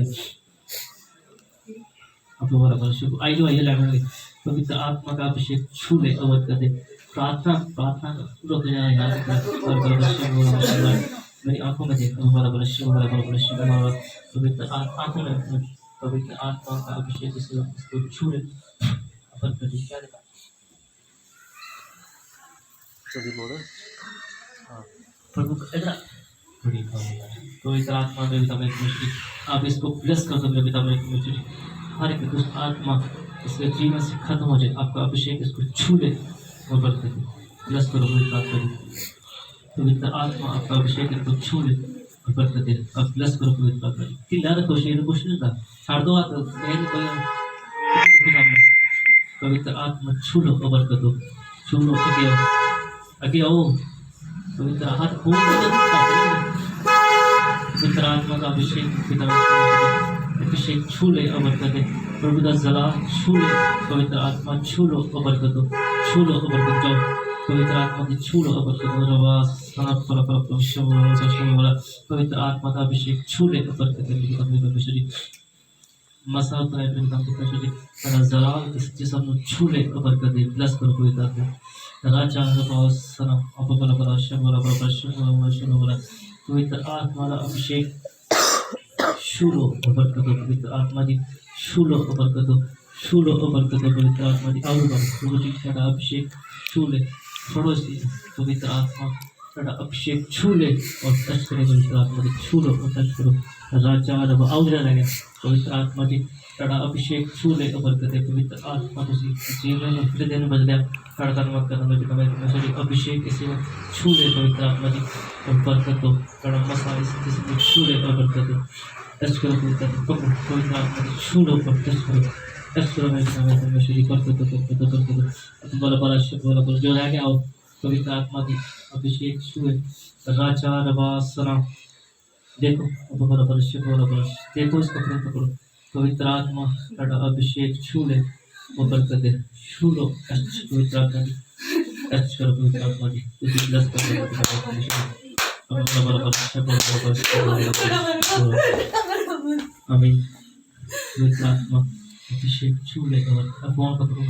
S3: अब दोबारा कर शुरू आई जो आइए लेने पवित्र आत्मा का अभिषेक छू ले और बरकत दे। प्रार्थना प्रार्थना रुक जाए यार मेरी आंखों में देखो पवित्र आंखों में पवित्र आत्मा का अभिषेक इसको छू ले प्रभु पवित्र आत्मा में आप इसको ब्लेस कर दो पिता में हर एक दुष्ट आत्मा इसके जीवन से खत्म हो जाए। आपका अभिषेक इसको छू ले और बरकत ब्लेस करो पवित्र आत्मा आपका अभिषेक इनको छू ले और बरकत दे। अब ब्लेस करो पवित्र आत्मा कि ज़्यादा खुशी है कुछ नहीं था छाड़ दो हाथ पवित्र आत्मा छू लो और बरकत दो। छू लो आगे आओ पवित्र हाथ खोल पवित्र आत्मा का अभिषेक पिता अभिषेक छू ले और बरकत दे। प्रभु का जला छू ले, पवित्र आत्मा छू लो और बरकत दो, छू लो और बरकत जाओ, पवित्र आत्मा की छू लो और बरकत दो। रवा सना पर पवित्र आत्मा का अभिषेक छू ले और बरकत दे। परमेश्वर जी मसा पर परमेश्वर जी तेरा जला इस जिस्म छू ले और बरकत दे। ब्लेस करो पवित्र आत्मा राजा रवा सना अपबला पर शबला पर पवित्र आत्मा का अभिषेक छू लो और बरकत दो। पवित्र आत्मा जी छू लो और बरकत दो, छू लो और बरकत दो। पवित्र आत्मा जी और प्रभु जी तेरा अभिषेक छू ले, छोड़ो सी पवित्र आत्मा तेरा अभिषेक छू ले और टच करे। पवित्र आत्मा जी छू लो और टच करो। राजा रब और रहेगा पवित्र आत्मा जी तेरा अभिषेक छू ले और बरकत दे। पवित्र आत्मा तुझी जीवन में हृदय में बदल तड़का मत करना मेरे कमेंट अभिषेक इसे छू ले पवित्र आत्मा जी और बरकत दो। तेरा मसा इस जिसमें छू ले और बरकत दो। टच करो पवित्र आत्मा जी छू लो और टच करो, टच करो मेरे समय परमेश्वर जी बरकत दो। बोला बोला बोला बोला जो रह गया हो पवित्र आत्मा की अभिषेक छुए। राजा रवासना देखो बोला बोला देखो इसको पकड़ो। पवित्र आत्मा तेरा अभिषेक छू ले वो बरकत दे, छू लो टच पवित्र आत्मा जी, टच करो पवित्र आत्मा जी तुझे ब्लेस आमीन। पवित्र आत्मा अभिषेक छू ले और फोन पकड़ो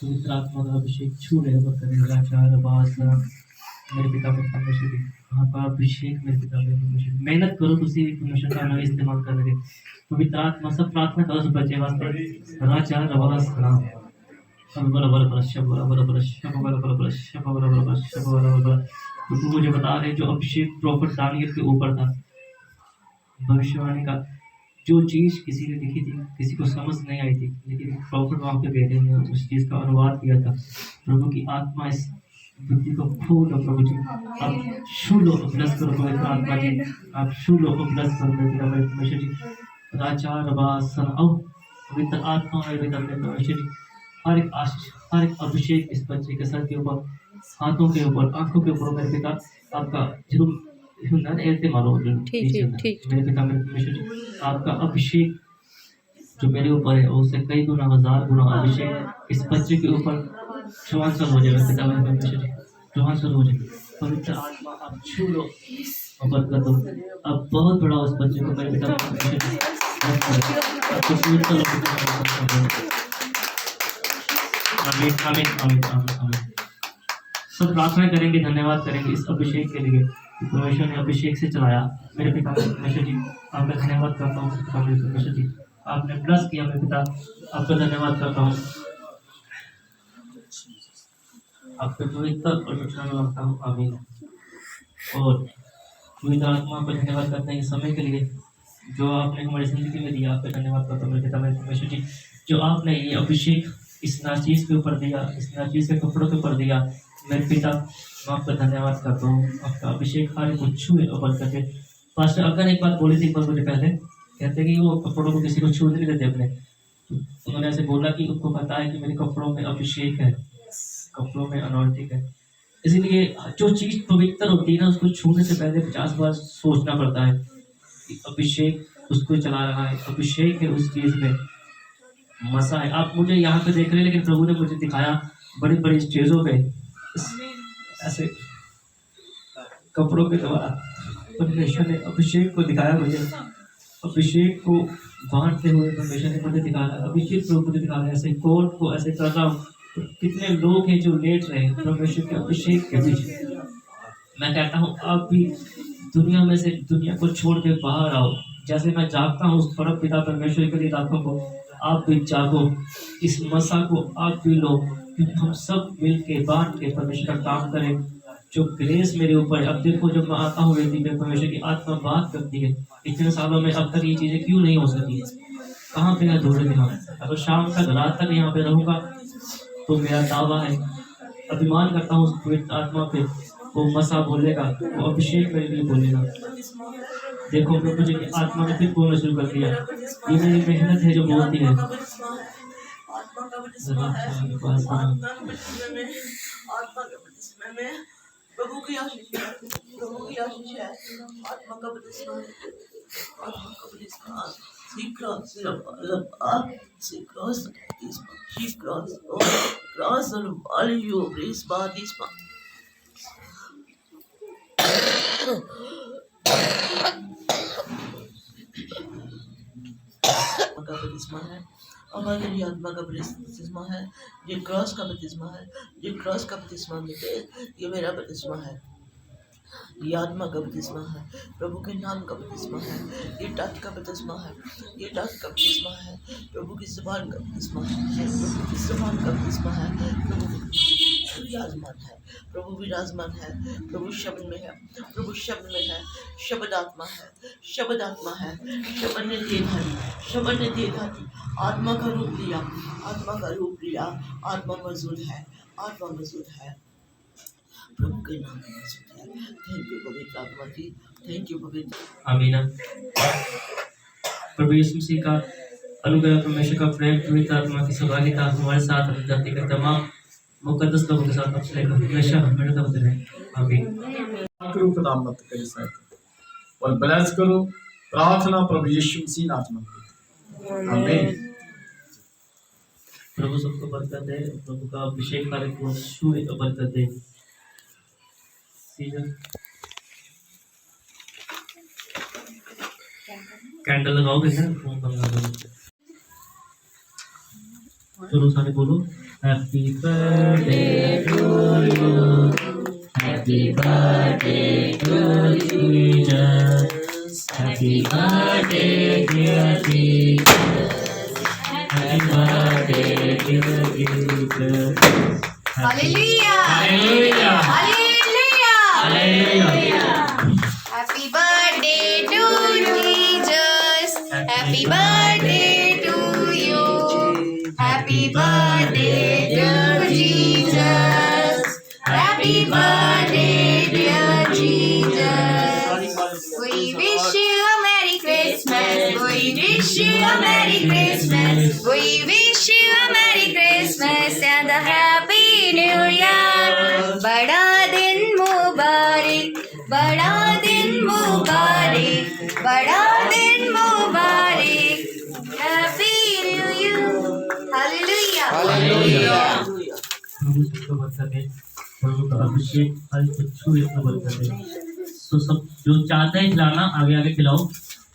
S3: पवित्र आत्मा का अभिषेक छू ले और करेगा। चार बात मेरे पिता परमेश्वर जी आपका अभिषेक मेरे पिता परमेश्वर मेहनत करो तुसी परमेश्वर का नाम इस्तेमाल कर लगे। पवित्र आत्मा सब प्रार्थना करो सब बच्चे वास्ते राजा रवास नाम बड़ा बड़ा बड़ा शब्द बड़ा बड़ा बड़ा शब्द बड़ा बड़ा बड़ा शब्द बड़ा बड़ा बड़ा शब्द बड़ा बड़ा। तो मुझे बता रहे जो अभिषेक प्रॉफिट दानियल के ऊपर था, भविष्यवाणी का जो चीज किसी ने लिखी थी किसी को समझ नहीं आई थी, लेकिन प्रॉफिट वहां पे बैठे हुए उस चीज का अनुवाद किया था। प्रभु की आत्मा इस बुद्धि को खोलो प्रभु जी, आप छू लो ब्लेस करो पवित्र आत्मा जी, आप छू लो ब्लेस करो परमेश्वर जी। राजा रवासन आओ पवित्र आत्मा परमेश्वर जी हर एक आशीष हर एक अभिषेक इस बच्चे के सर के ऊपर, हाथों के ऊपर, आंखों के ऊपर मेरे पिता आपका जरूर मारो मेरे पिता मेरे परमेश्वर जी आपका अभिषेक जो मेरे ऊपर है उससे कई गुना हजार गुना अभिषेक इस बच्चे के ऊपर ट्रांसफर हो जाए। पिता मेरे परमेश्वर जी ट्रांसफर हो जाए। पवित्र आत्मा आप छू लो और बरकत दो। अब बहुत बड़ा उस बच्चे को मेरे पिता परमेश्वर जी आमीन आमीन आमीन आमीन। सब प्रार्थना करेंगे, धन्यवाद करेंगे इस अभिषेक के लिए परमेश्वर ने अभिषेक से चलाया। मेरे पिता परमेश्वर जी आपका धन्यवाद करता हूँ। पिता मेरे परमेश्वर जी आपने ब्लेस किया मेरे पिता आपका धन्यवाद करता हूँ। आपके पवित्र परमेश्वर में मांगता हूँ आमीन। और पवित्र आत्मा आपका धन्यवाद करते हैं इस समय के लिए जो आपने हमारी जिंदगी में दिया। आपका धन्यवाद करता हूँ मेरे पिता मेरे परमेश्वर जी जो आपने ये अभिषेक इस नाचीज के ऊपर दिया, इस नाचीज के कपड़ों के ऊपर दिया। मेरे पिता मैं आपका धन्यवाद करता हूँ। आपका अभिषेक हर को छुए और बरकत दे। पास्टर अगर एक बात बोली थी पर मुझे पहले कहते कि वो कपड़ों को किसी को छूने नहीं देते अपने, उन्होंने ऐसे बोला कि उनको पता है कि मेरे कपड़ों में अभिषेक है, कपड़ों में अनॉइंटिंग है। इसीलिए जो चीज पवित्र होती है ना उसको छूने से पहले 50 बार सोचना पड़ता है कि अभिषेक उसको चला रहा है, अभिषेक है उस चीज में मसा है। आप मुझे यहाँ पे देख रहे हैं लेकिन प्रभु ने मुझे दिखाया बड़ी बड़ी स्टेजों पे ऐसे कपड़ों के द्वारा परमेश्वर ने अभिषेक को दिखाया। मुझे अभिषेक को बांटते हुए परमेश्वर ने मुझे दिखाया, अभिषेक को मुझे दिखाया ऐसे कोर्ट को ऐसे कर रहा हूँ। तो कितने लोग हैं जो लेट रहे हैं परमेश्वर के अभिषेक के बीच। मैं कहता हूँ आप भी दुनिया में से दुनिया को छोड़ के बाहर आओ। जैसे मैं जागता हूँ उस परम पिता परमेश्वर के लिए रातों को, आप भी जागो, इस मसा को आप भी लो, क्योंकि हम सब मिल के बांट के परमेश्वर का काम करें। जो ग्रेस मेरे ऊपर है, अब देखो जब मैं आता हूँ वेदी में परमेश्वर की आत्मा बात करती है। इतने सालों में अब तक ये चीजें क्यों नहीं हो सकी, कहाँ पे अधूरे थे हम। अगर शाम तक रात तक यहाँ पे रहूंगा तो मेरा दावा है, अभिमान करता हूँ उस पवित्र आत्मा पे, वो मसा बोलेगा, वो अभिषेक मेरे लिए बोलेगा। देखो प्रभु जी की आत्मा ने फिर बोलना शुरू कर दिया। ये मेरी मेहनत है जो बोलती है।
S2: प्रभु की आशीष है, प्रभु की आशीष है, आत्मा का बपतिस्मा आत्मा का बपतिस्मा क्रॉस क्रॉस और वालियो ब्रेस बादिस्मा का बपतिस्मा है, हमारी आत्मा का बपतिस्मा है, ये क्रॉस का बपतिस्मा है, ये क्रॉस का बपतिस्मा मिले, ये मेरा बपतिस्मा है, ये आत्मा का बपतिस्मा है, प्रभु के नाम का बपतिस्मा है, ये टच का बपतिस्मा है, ये टच का बपतिस्मा है, प्रभु की ज़बान का बपतिस्मा है, प्रभु की ज़बान का बपतिस्मा है, प्रभु विराजमान है, प्रभु विराजमान है, प्रभु शब्द में है, प्रभु शब्द में है, शब्द आत्मा है, शब्द आत्मा है, शब्द ने देह शब्द ने देह आत्मा का रूप लिया, आत्मा का रूप लिया, आत्मा मौजूद है, आत्मा मौजूद है, प्रभु के नाम में मौजूद है। थैंक यू पवित्र आत्मा जी, थैंक यू पवित्र।
S3: आमीन। प्रभु यीशु मसीह का अनुग्रह, परमेश्वर का प्रेम, पवित्र आत्मा की सहभागिता हमारे साथ अपनी धरती के तमाम मुकद्दस लोगों के साथ अपने हमेशा हमेशा होते रहे। आमीन।
S5: करो खुदावंद करे साथ और ब्लेस करो प्रार्थना प्रभु यीशु मसीह नाम में। आमीन।
S3: प्रभु सबको बरकत दे, प्रभु का अभिषेक कार्यक्रम शुरू तो बरकत दे। कैंडल लगाओगे ना, फोन लगा दो। चलो सारे बोलो, happy birthday to you, happy birthday to Jesus, happy birthday dear Jesus, happy birthday dear Jesus.
S4: Hallelujah
S3: hallelujah
S4: hallelujah
S3: hallelujah.
S4: Happy birthday to Jesus, happy birthday to you, happy birthday dear Jesus, happy birthday dear Jesus. We wish you a Merry Christmas, we wish you a Merry Christmas, we wish you a Merry Christmas and a Happy New Year। बड़ा दिन मुबारक, बड़ा दिन मुबारक, बड़ा दिन मुबारक, Happy New Year। Hallelujah
S3: hallelujah. प्रभु सबको बरकत दे, प्रभु का अभिषेक हर बच्चों को बरकत दे। तो सब जो चाहते हैं खिलाना आगे आगे खिलाओ,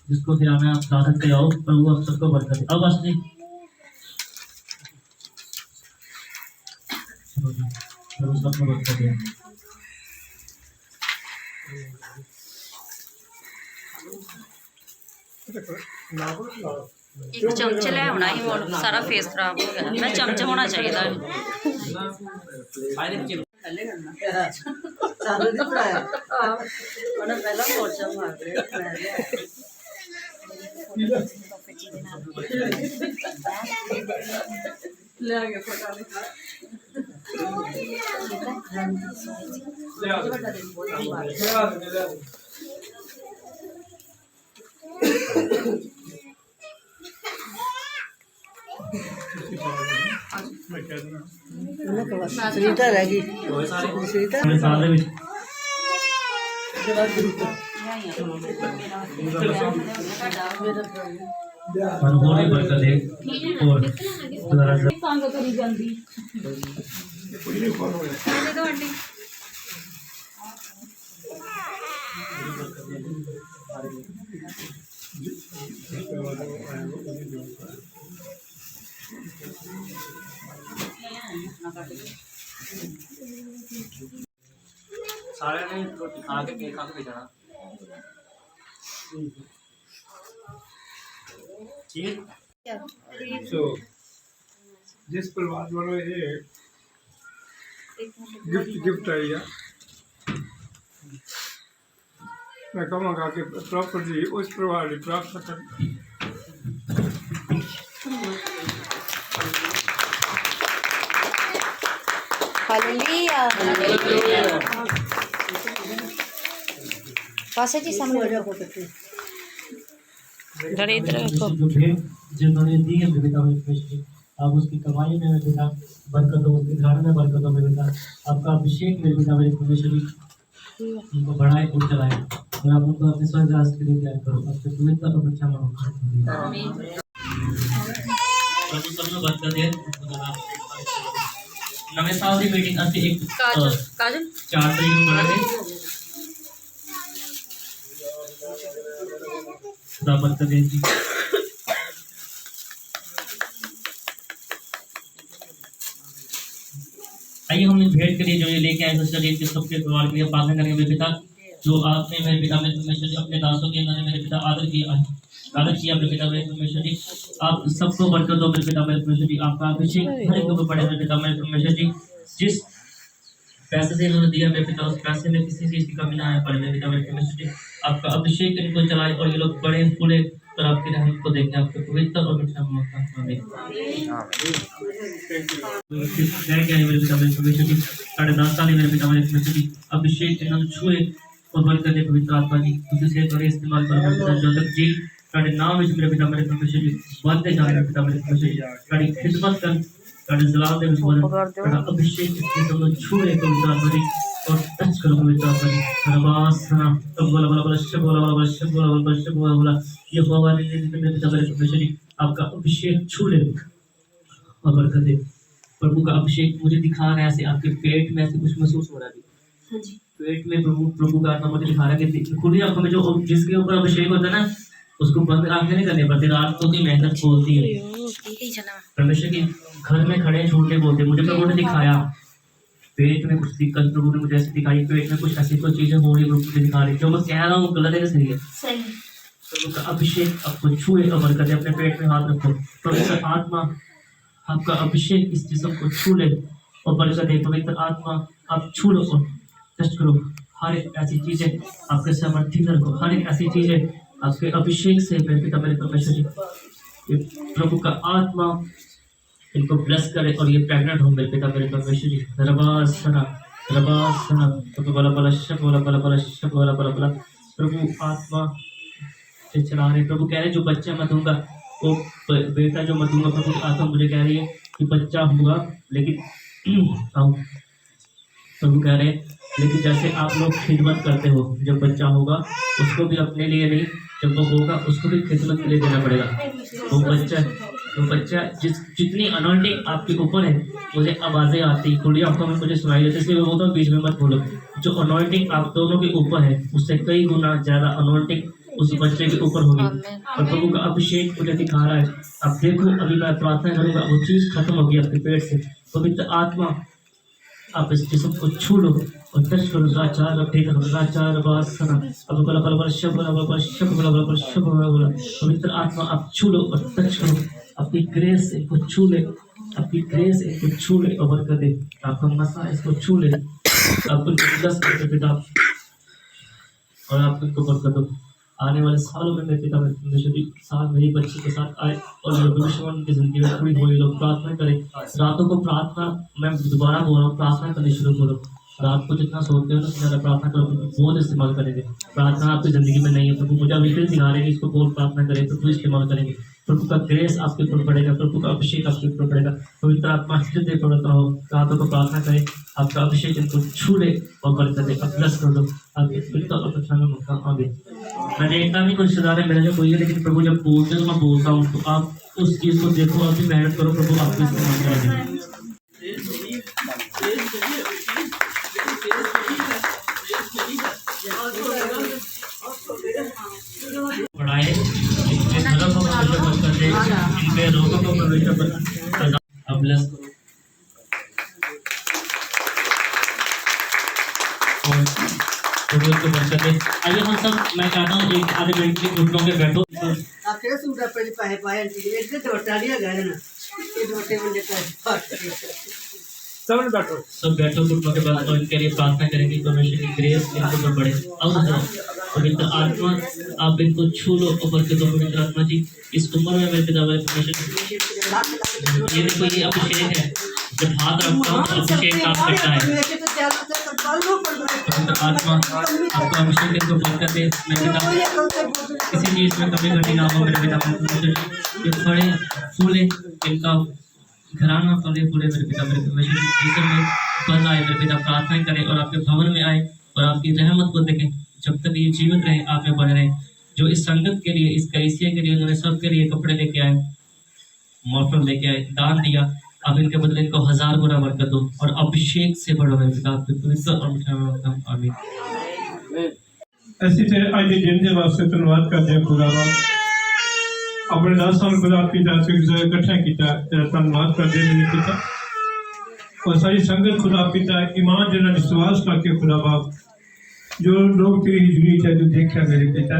S3: जिसको खिलाना आप खिला सकते हो। प्रभु आप सबको बरकत दे। अब बस जी, प्रभु सबको बरकत दे।
S6: एक चमचे ले होना ही मोड़ सारा फेस खराब हो गया। मैं चमचा होना चाहिए था।
S2: सुनीता रहेगी, सुनीता
S3: मेरे साथ में और ही बरकत दे। और
S6: तंग करी जांदी
S3: सारे ने रोटी खा के केक खा के जाना। ठीक है।
S7: सो जिस परिवार वालों ये गिफ्ट आई है, मैं कहूँगा कि प्रॉपर्टी उस परिवार की प्राप्त कर।
S4: हालेलुया। पासे जी सामने
S6: दरिद्र को
S3: जिन्होंने दी है बेटा में, आप उसकी कमाई में बेटा बरकत हो, उसके घर में बरकत हो बेटा, आपका अभिषेक मेरे बेटा मेरे परमेश्वर उनको बढ़ाए और चलाए और आप उनको अपने स्वर्ग राज के लिए तैयार करो, आपके पवित्र और अच्छा मनोभाव प्रभु सबको बरकत दे। नवे साल की मीटिंग ਅਸੀਂ ਇੱਕ
S6: काजल काजल
S3: 4 तरीक ਨੂੰ ਕਰਾਂਗੇ। खुदा बरकत दे जी। आइए हम इस भेंट के लिए जो ये लेके आए सिस्टर जी के सबके परिवार के लिए प्रार्थना करेंगे। मेरे पिता जो आपने मेरे पिता मेरे परमेश्वर जी अपने दासों के मैंने मेरे पिता आदर किया मेरे पिता मेरे परमेश्वर जी, आप सबको बरकत दो मेरे पिता मेरे परमेश्वर जी, आपका अभिषेक हर एक ऊपर पड़े मेरे पिता मेरे परमेश्वर जी। जिस पैसे से इन्होंने दिया मेरे पिता उस पैसे में किसी चीज की कमी ना आए पड़े मेरे पिता मेरे परमेश्वर जी, आपका अभिषेक इनको चलाए और ये लोग बड़े फूले और आपकी रहमत को देखें, आपके पवित्र और मीठा मौका हमें मेरे पिता मेरे परमेश्वर जी। 10.5 साल मेरे पिता मेरे परमेश्वर जी, अभिषेक इन्होंने छुए और बरकत दे पवित्र आत्मा जी, तुझे से करे इस्तेमाल करो मेरे पिता जो तक जी ਤੁਹਾਡੇ ਨਾਮ ਵਿੱਚ ਮੇਰੇ ਪਿਤਾ ਮੇਰੇ ਪਰਮੇਸ਼ਰ ਜੀ ਵਧਦੇ ਜਾਣ ਮੇਰੇ ਪਿਤਾ ਮੇਰੇ ਪਰਮੇਸ਼ਰ ਜੀ, ਤੁਹਾਡੀ ਖਿਦਮਤ ਕਰਨ ਤੁਹਾਡੇ ਜਲਾਲ ਦੇ ਵਿੱਚ ਤੁਹਾਡਾ ਅਭਿਸ਼ੇਕ ਇਸ ਨੂੰ ਛੂਏ ਪਵਿੱਤਰ ਆਤਮਾ ਜੀ और टच करो पवित्र आत्मा जी। रबासना तब बोला बोला बोला शब बोला बोला बोला शब बोला बोला शब बोला बोला ये होगा मेरे पिता मेरे परमेश्वर जी, आपका अभिषेक छू ले और बरकत दे। प्रभु का अभिषेक मुझे दिखा रहा है, ऐसे आपके पेट में ऐसे कुछ महसूस हो रहा है पेट में प्रभु का आत्मा मुझे दिखा रहा है कि खुली आंखों में जो जिसके ऊपर अभिषेक होता है ना उसको बंद आंखें नहीं करनी पड़ती, रात को की मेहनत बोलती है परमेश्वर के घर में खड़े झूठे बोलते। मुझे प्रभु ने दिखाया पेट में कुछ दिक्कत, प्रभु ने मुझे ऐसी दिखाई पेट में कुछ ऐसी कोई चीजें हो रही मुझे दिखा रही, जो मैं कह रहा हूँ गलत है सही है। प्रभु का अभिषेक आपको छुए और बरकत, अपने पेट में हाथ रखो, पवित्र आत्मा आपका अभिषेक इस जिस्म को छू ले और बरकत दे। पवित्र आत्मा आप छू लो और टच करो, हर एक ऐसी चीजें आपके समर्थी रखो, हर एक ऐसी चीजें आपके अभिषेक से मेरे पिता मेरे परमेश्वर जी, प्रभु का आत्मा इनको ब्लेस करे और ये प्रेग्नेंट हो मेरे पिता मेरे परमेश्वर जी। रबासना तो बोला बोला शब बोला बोला बोला शब बोला बोला बोला प्रभु आत्मा से चला रहे। प्रभु कह रहे जो बच्चा मैं दूंगा वो बेटा जो मैं दूंगा, प्रभु आत्मा मुझे कह रही है कि बच्चा होगा लेकिन प्रभु कह रहे लेकिन जैसे आप लोग खिदमत करते हो, जब बच्चा होगा उसको भी अपने लिए नहीं, जब वो होगा उसको भी खिदमत के लिए देना पड़ेगा। वो बच्चा जितनी अनॉइंटिंग आपके ऊपर है, मुझे आवाज़ें आती खुली आंखों में मुझे सुनाई देती, इसलिए मैं बोलता हूँ बीच में मत बोलो। जो अनॉइंटिंग आप दोनों के ऊपर है उससे कई गुना ज़्यादा अनॉइंटिंग उस बच्चे के ऊपर होगी और प्रभु का अभिषेक मुझे दिखा रहा है। अब देखो अभी मैं प्रार्थना करूँगा वो चीज़ खत्म होगी आपके पेट से। पवित्र आत्मा आप इस जिस्म को छू लो और टच करो, राचार वासना अब बोला बोला बोला शब बोला बोला शब बोला बोला बोला शब बोला बोला। पवित्र आत्मा आप छू लो और टच करो, आपकी ग्रेस इनको छू ले, आपकी ग्रेस इनको छू ले और बरकत दे, आपका मसा इसको छू ले, आप उनको ब्लेस करके पिता और आप इनको बरकत दो। आने वाले सालों में मेरे पिता मेरे साथ मेरी बच्ची के साथ आए और भविष्य उनकी जिंदगी में पूरी हुई। लोग प्रार्थना करें, रातों को प्रार्थना, मैं दोबारा बोल रहा हूँ, प्रार्थना करनी शुरू करो। रात को जितना सोते हो ना ज़्यादा प्रार्थना करो, बोल इस्तेमाल करेंगे। प्रार्थना आपकी ज़िंदगी में नहीं है, प्रभु मुझे अभी फिर सिखा रहे हैं इसको बोल प्रार्थना करें, प्रभु इस्तेमाल करेंगे। प्रभु का ग्रेस आपके ऊपर पड़ेगा, प्रभु का अभिषेक आपके ऊपर पड़ेगा। पवित्र आत्मा हृदय पड़ता हो, रातों को प्रार्थना करें, आपका अभिषेक इनको छू ले और बरकत दे, अब ब्लेस कर दो आपके पिता और पिता में मौका आगे। मैं देखता नहीं कोई रिश्तेदार है मेरा जो कोई है, लेकिन प्रभु जब बोलते हैं तो मैं बोलता हूँ, तो आप उस चीज़ को देखो, आप भी मेहनत करो, प्रभु आपको इस्तेमाल करेंगे। पढ़ाए इनके धर्म को पवित्र कर दे, इनके रोगों को पवित्र कर अब ब्लेस करो। प्रभु को बरकत दे। आइए हम सब, मैं चाहता हूँ एक आधे मिनट के घुटनों पे बैठो।
S8: आखिर सूट अपने पाए पाए इतने छोटा लिया गया ना, ये छोटे बंदे का
S7: सब बैठो
S3: घुटनों के बाद और इनके लिए प्रार्थना करेंगे, परमेश्वर की ग्रेस इनको पर बढ़े। अब पवित्र आत्मा आप इनको छू लो और बरकत दो। पवित्र आत्मा जी इस उम्र में मेरे पिता परमेश्वर, ये देखो ये अभिषेक है, जब हाथ रखता हूँ तो अभिषेक काम करता है। पवित्र आत्मा आपका अभिषेक इनको बरकत दे मेरे पिता, किसी चीज़ में कमी घटी ना हो मेरे पिता परमेश्वर। ये फड़े फूले इनका घराना फले फूले मेरे पिता मेरे परमेश्वर, जिसमें बन आए मेरे पिता, प्रार्थना करें और आपके भवन में आए और आपकी रहमत को देखें। जब तक ये जीवित रहे, आप में बने रहें। जो इस संगत के लिए, इस कलीसिया के लिए, उन्होंने सबके लिए कपड़े लेके आए, मोफल लेके आए, दान दिया, अब इनके बदले इनको 1000 गुना बरकत दो और अभिषेक से बढ़ो मेरे पिता, आपके पवित्र और मीठा नाम में। आमीन।
S7: ऐसी तरह आज दिन के वास्ते धन्यवाद करते हैं खुदा बाप, अपने दासां ਨੂੰ खुदा पिता से इकट्ठा किया, तेरा धन्यवाद करते हैं मेरे पिता। और सारी संगत खुदा पिता ईमान जिन्हें विश्वास करके खुदा बाप, जो लोग तेरी हजूरी च जो देखा मेरे पिता,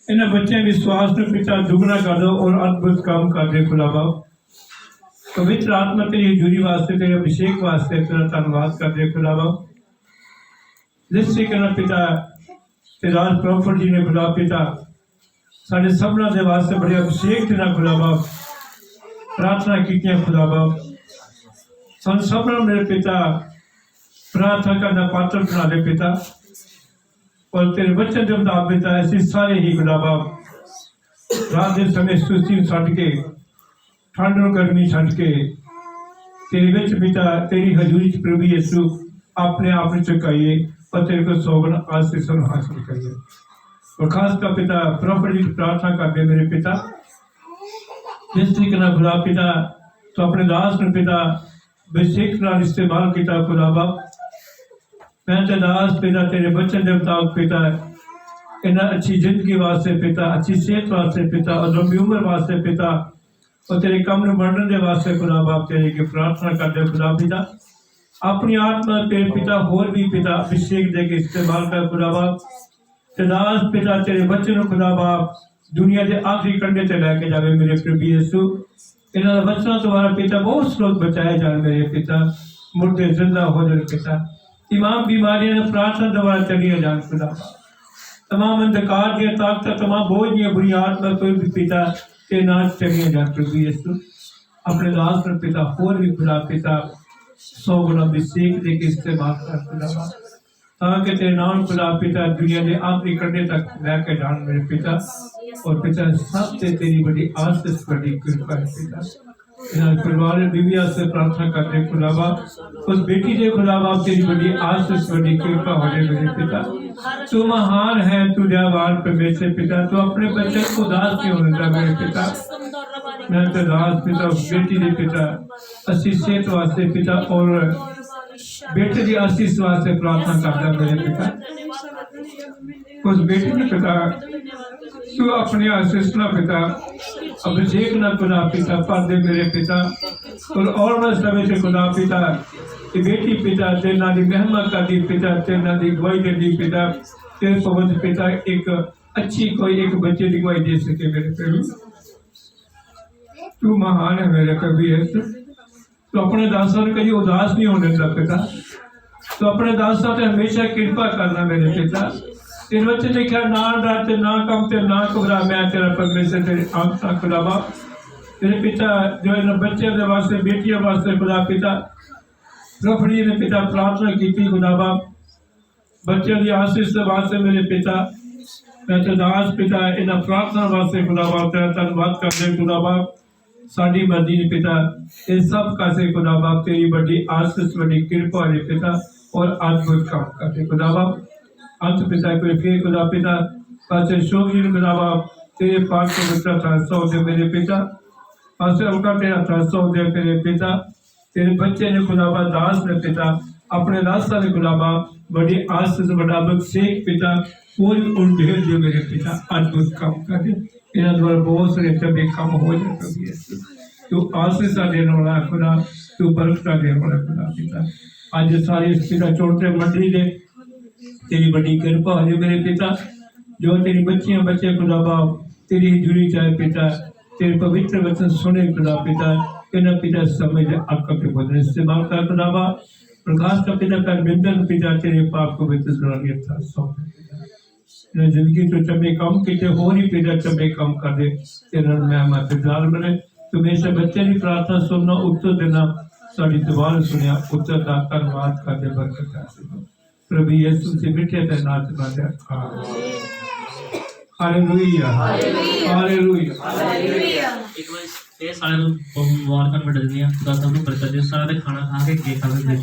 S7: इन्हें बच्चे विश्वास में पिता दुगना कर दो और अद्भुत काम कर दे खुदा बाप। पवित्र आत्मा तेरी हजूरी वास्ते, तेरे अभिषेक वास्ते तेरा धन्यवाद कर दे खुदा बाप। जिस तरीके नाल पिता तेरा प्रॉफिट जी ने खुदा पिता साढ़े सबना दे वास्ते बड़े अभिषेक के नाल खुदा बाप प्रार्थना की खुदा बाप, सन सबना मेरे पिता प्रार्थना करना पात्र बना दे पिता। और तेरे बच्चन के मुताबिक पिता ऐसी सारे ही खुदा बाप रात के समय सुस्ती छड़ के, ठंड और गर्मी छड़ के तेरे विच पिता तेरी हजूरी च प्रभु यीशु अपने आप में चुकाइए और तेरे को सौगन आशीष हासिल करिए। और खास का पिता प्रॉफिट की प्रार्थना करते मेरे पिता, जिस तरीके ना खुदा पिता तो अपने दास ने पिता अभिषेक नाल इस्तेमाल किया खुदा बाप, मैं ते दास पिता तेरे बच्चन के मुताबिक पिता इन्हें अच्छी जिंदगी वास्ते पिता, अच्छी सेहत वास्ते पिता और लंबी उम्र वास्ते पिता और तेरे कम में बढ़ने के वास्ते खुदा बाप तेरे की प्रार्थना करते खुदा पिता। अपनी आत्मा तेरे पिता होर भी पिता अभिषेक दे के इस्तेमाल कर खुदा बाप। दास पिता तेरे बच्चे को खुदा बाप दुनिया के आखिरी कंडे से लैके जावे मेरे प्रभु यीशु। इन्होंने बच्चों द्वारा पिता बहुत लोग बचाए जाए मेरे पिता, मुर्दे जिंदा हो जाए पिता, तमाम बीमारियां ने प्रार्थना द्वारा चलिए जाए खुदा बाप। तमाम अंधकार की ताकत, तमाम बोझ बुरी आत्मा कोई भी पिता के नाच चलिए जाए प्रभु यीशु। अपने दास पर पिता होर भी खुदा पिता 100 गुना अभिषेक दे के इस्तेमाल कर खुदा बाप, ताकि तेरे नाम खुदा पिता दुनिया के आखिरी कंडे तक लैके जान मेरे पिता। और पिता सब से तेरी बड़ी आशीष बड़ी कृपा है पिता। परिवार बीविया से प्रार्थना करते खुदा बाप, उस बेटी के खुदा बाप तेरी बड़ी आशीष बड़ी कृपा हो जाए मेरे पिता। तू महान है, तू दयावान परमेश्वर पिता, तू अपने बच्चे को उदास क्यों होता मेरे पिता। मैं तो दास पिता उस बेटी के पिता अच्छी सेहत वास्ते पिता और बेटे की आशीष वास्ते प्रार्थना करता मेरे पिता। उस बेटी के पिता तू अपनी आशीष ना पिता अभिषेक ना खुदा पिता पर दे मेरे पिता। और मैं समय से खुदा पिता ये बेटी पिता तेरे नाम की मेहनत करती पिता, तेरे नाम की गवाही देती पिता, तेरे पवित्र पिता एक अच्छी कोई एक बच्चे की गवाही दे सके मेरे प्रभु। तू महान है मेरे कभी यीशु। तो अपने दासों ने कभी उदास नहीं होने देता पिता, तो अपने दासों से हमेशा कृपा करना मेरे पिता। तेरे बच्चे लिखा ना डरते ना कमते ना घबरा, मैं तेरा परमेश्वर तेरे आंख खुदा बाप। तेरे पिता जो इन बच्चे के वास्ते बेटियों वास्ते खुदा पिता रफड़ी ने पिता प्रार्थना की खुदा बाप, बच्चों की आशीष के वास्ते मेरे पिता। मैं तो दास पिता इन प्रार्थना वास्ते खुदा बाप तेरा धन्यवाद करते खुदा बाप। साड़ी मर्जी ने पिता ये सब कैसे खुदा बाप तेरी बड़ी आशीष बड़ी कृपा है पिता और अद्भुत काम करते खुदा बाप। अंत पिता को फिर खुदा पिता पासे शोक जी खुदा बाप तेरे पास को बच्चा था सौ दे मेरे पिता, पासे उनका तेरा था सौ दे मेरे पिता। तेरे बच्चे ने खुदा बाप दास ने पिता अपने रास्ता ने खुदा बाप बड़ी आशीष बड़ा अभिषेक पिता कोई उल्टे जो मेरे पिता अद्भुत काम करे। इन्होंने द्वारा बहुत सारे चबे काम हो जाए। तू आशीष देने वाला खुदा, तू बरकत देने वाला खुदा पिता। आज सारी पिता छोटे मंडली दे तेरी बड़ी कृपा है मेरे पिता। जो तेरी बच्चियां बच्चे खुदा बाप तेरी जुड़ी चाहे पिता, तेरे पवित्र वचन सुने खुदा पिता। इन्हें पिता समझ आपका के बदले इस्तेमाल कर खुदा बाप। प्रकाश का पिता कर बिंदन पिता तेरे पाप को पवित्र सुनाने था सौ जिंदगी तो चबे कम किते हो नहीं पिता चबे कम कर दे तेरा मैं फिलहाल बने। तुम्हें से बच्चे की प्रार्थना सुनना उत्तर देना साड़ी दुआर सुनिया उत्तर का धन्यवाद कर दे बरकत प्रभु यीशु से मिठे ते नाथ बादे हालेलुया हालेलुया हालेलुया।
S3: एक बार ये सारे लोग मुबारक में डर दिया खुदा सबको बरकत दे। सारे खाना खा के केक खा के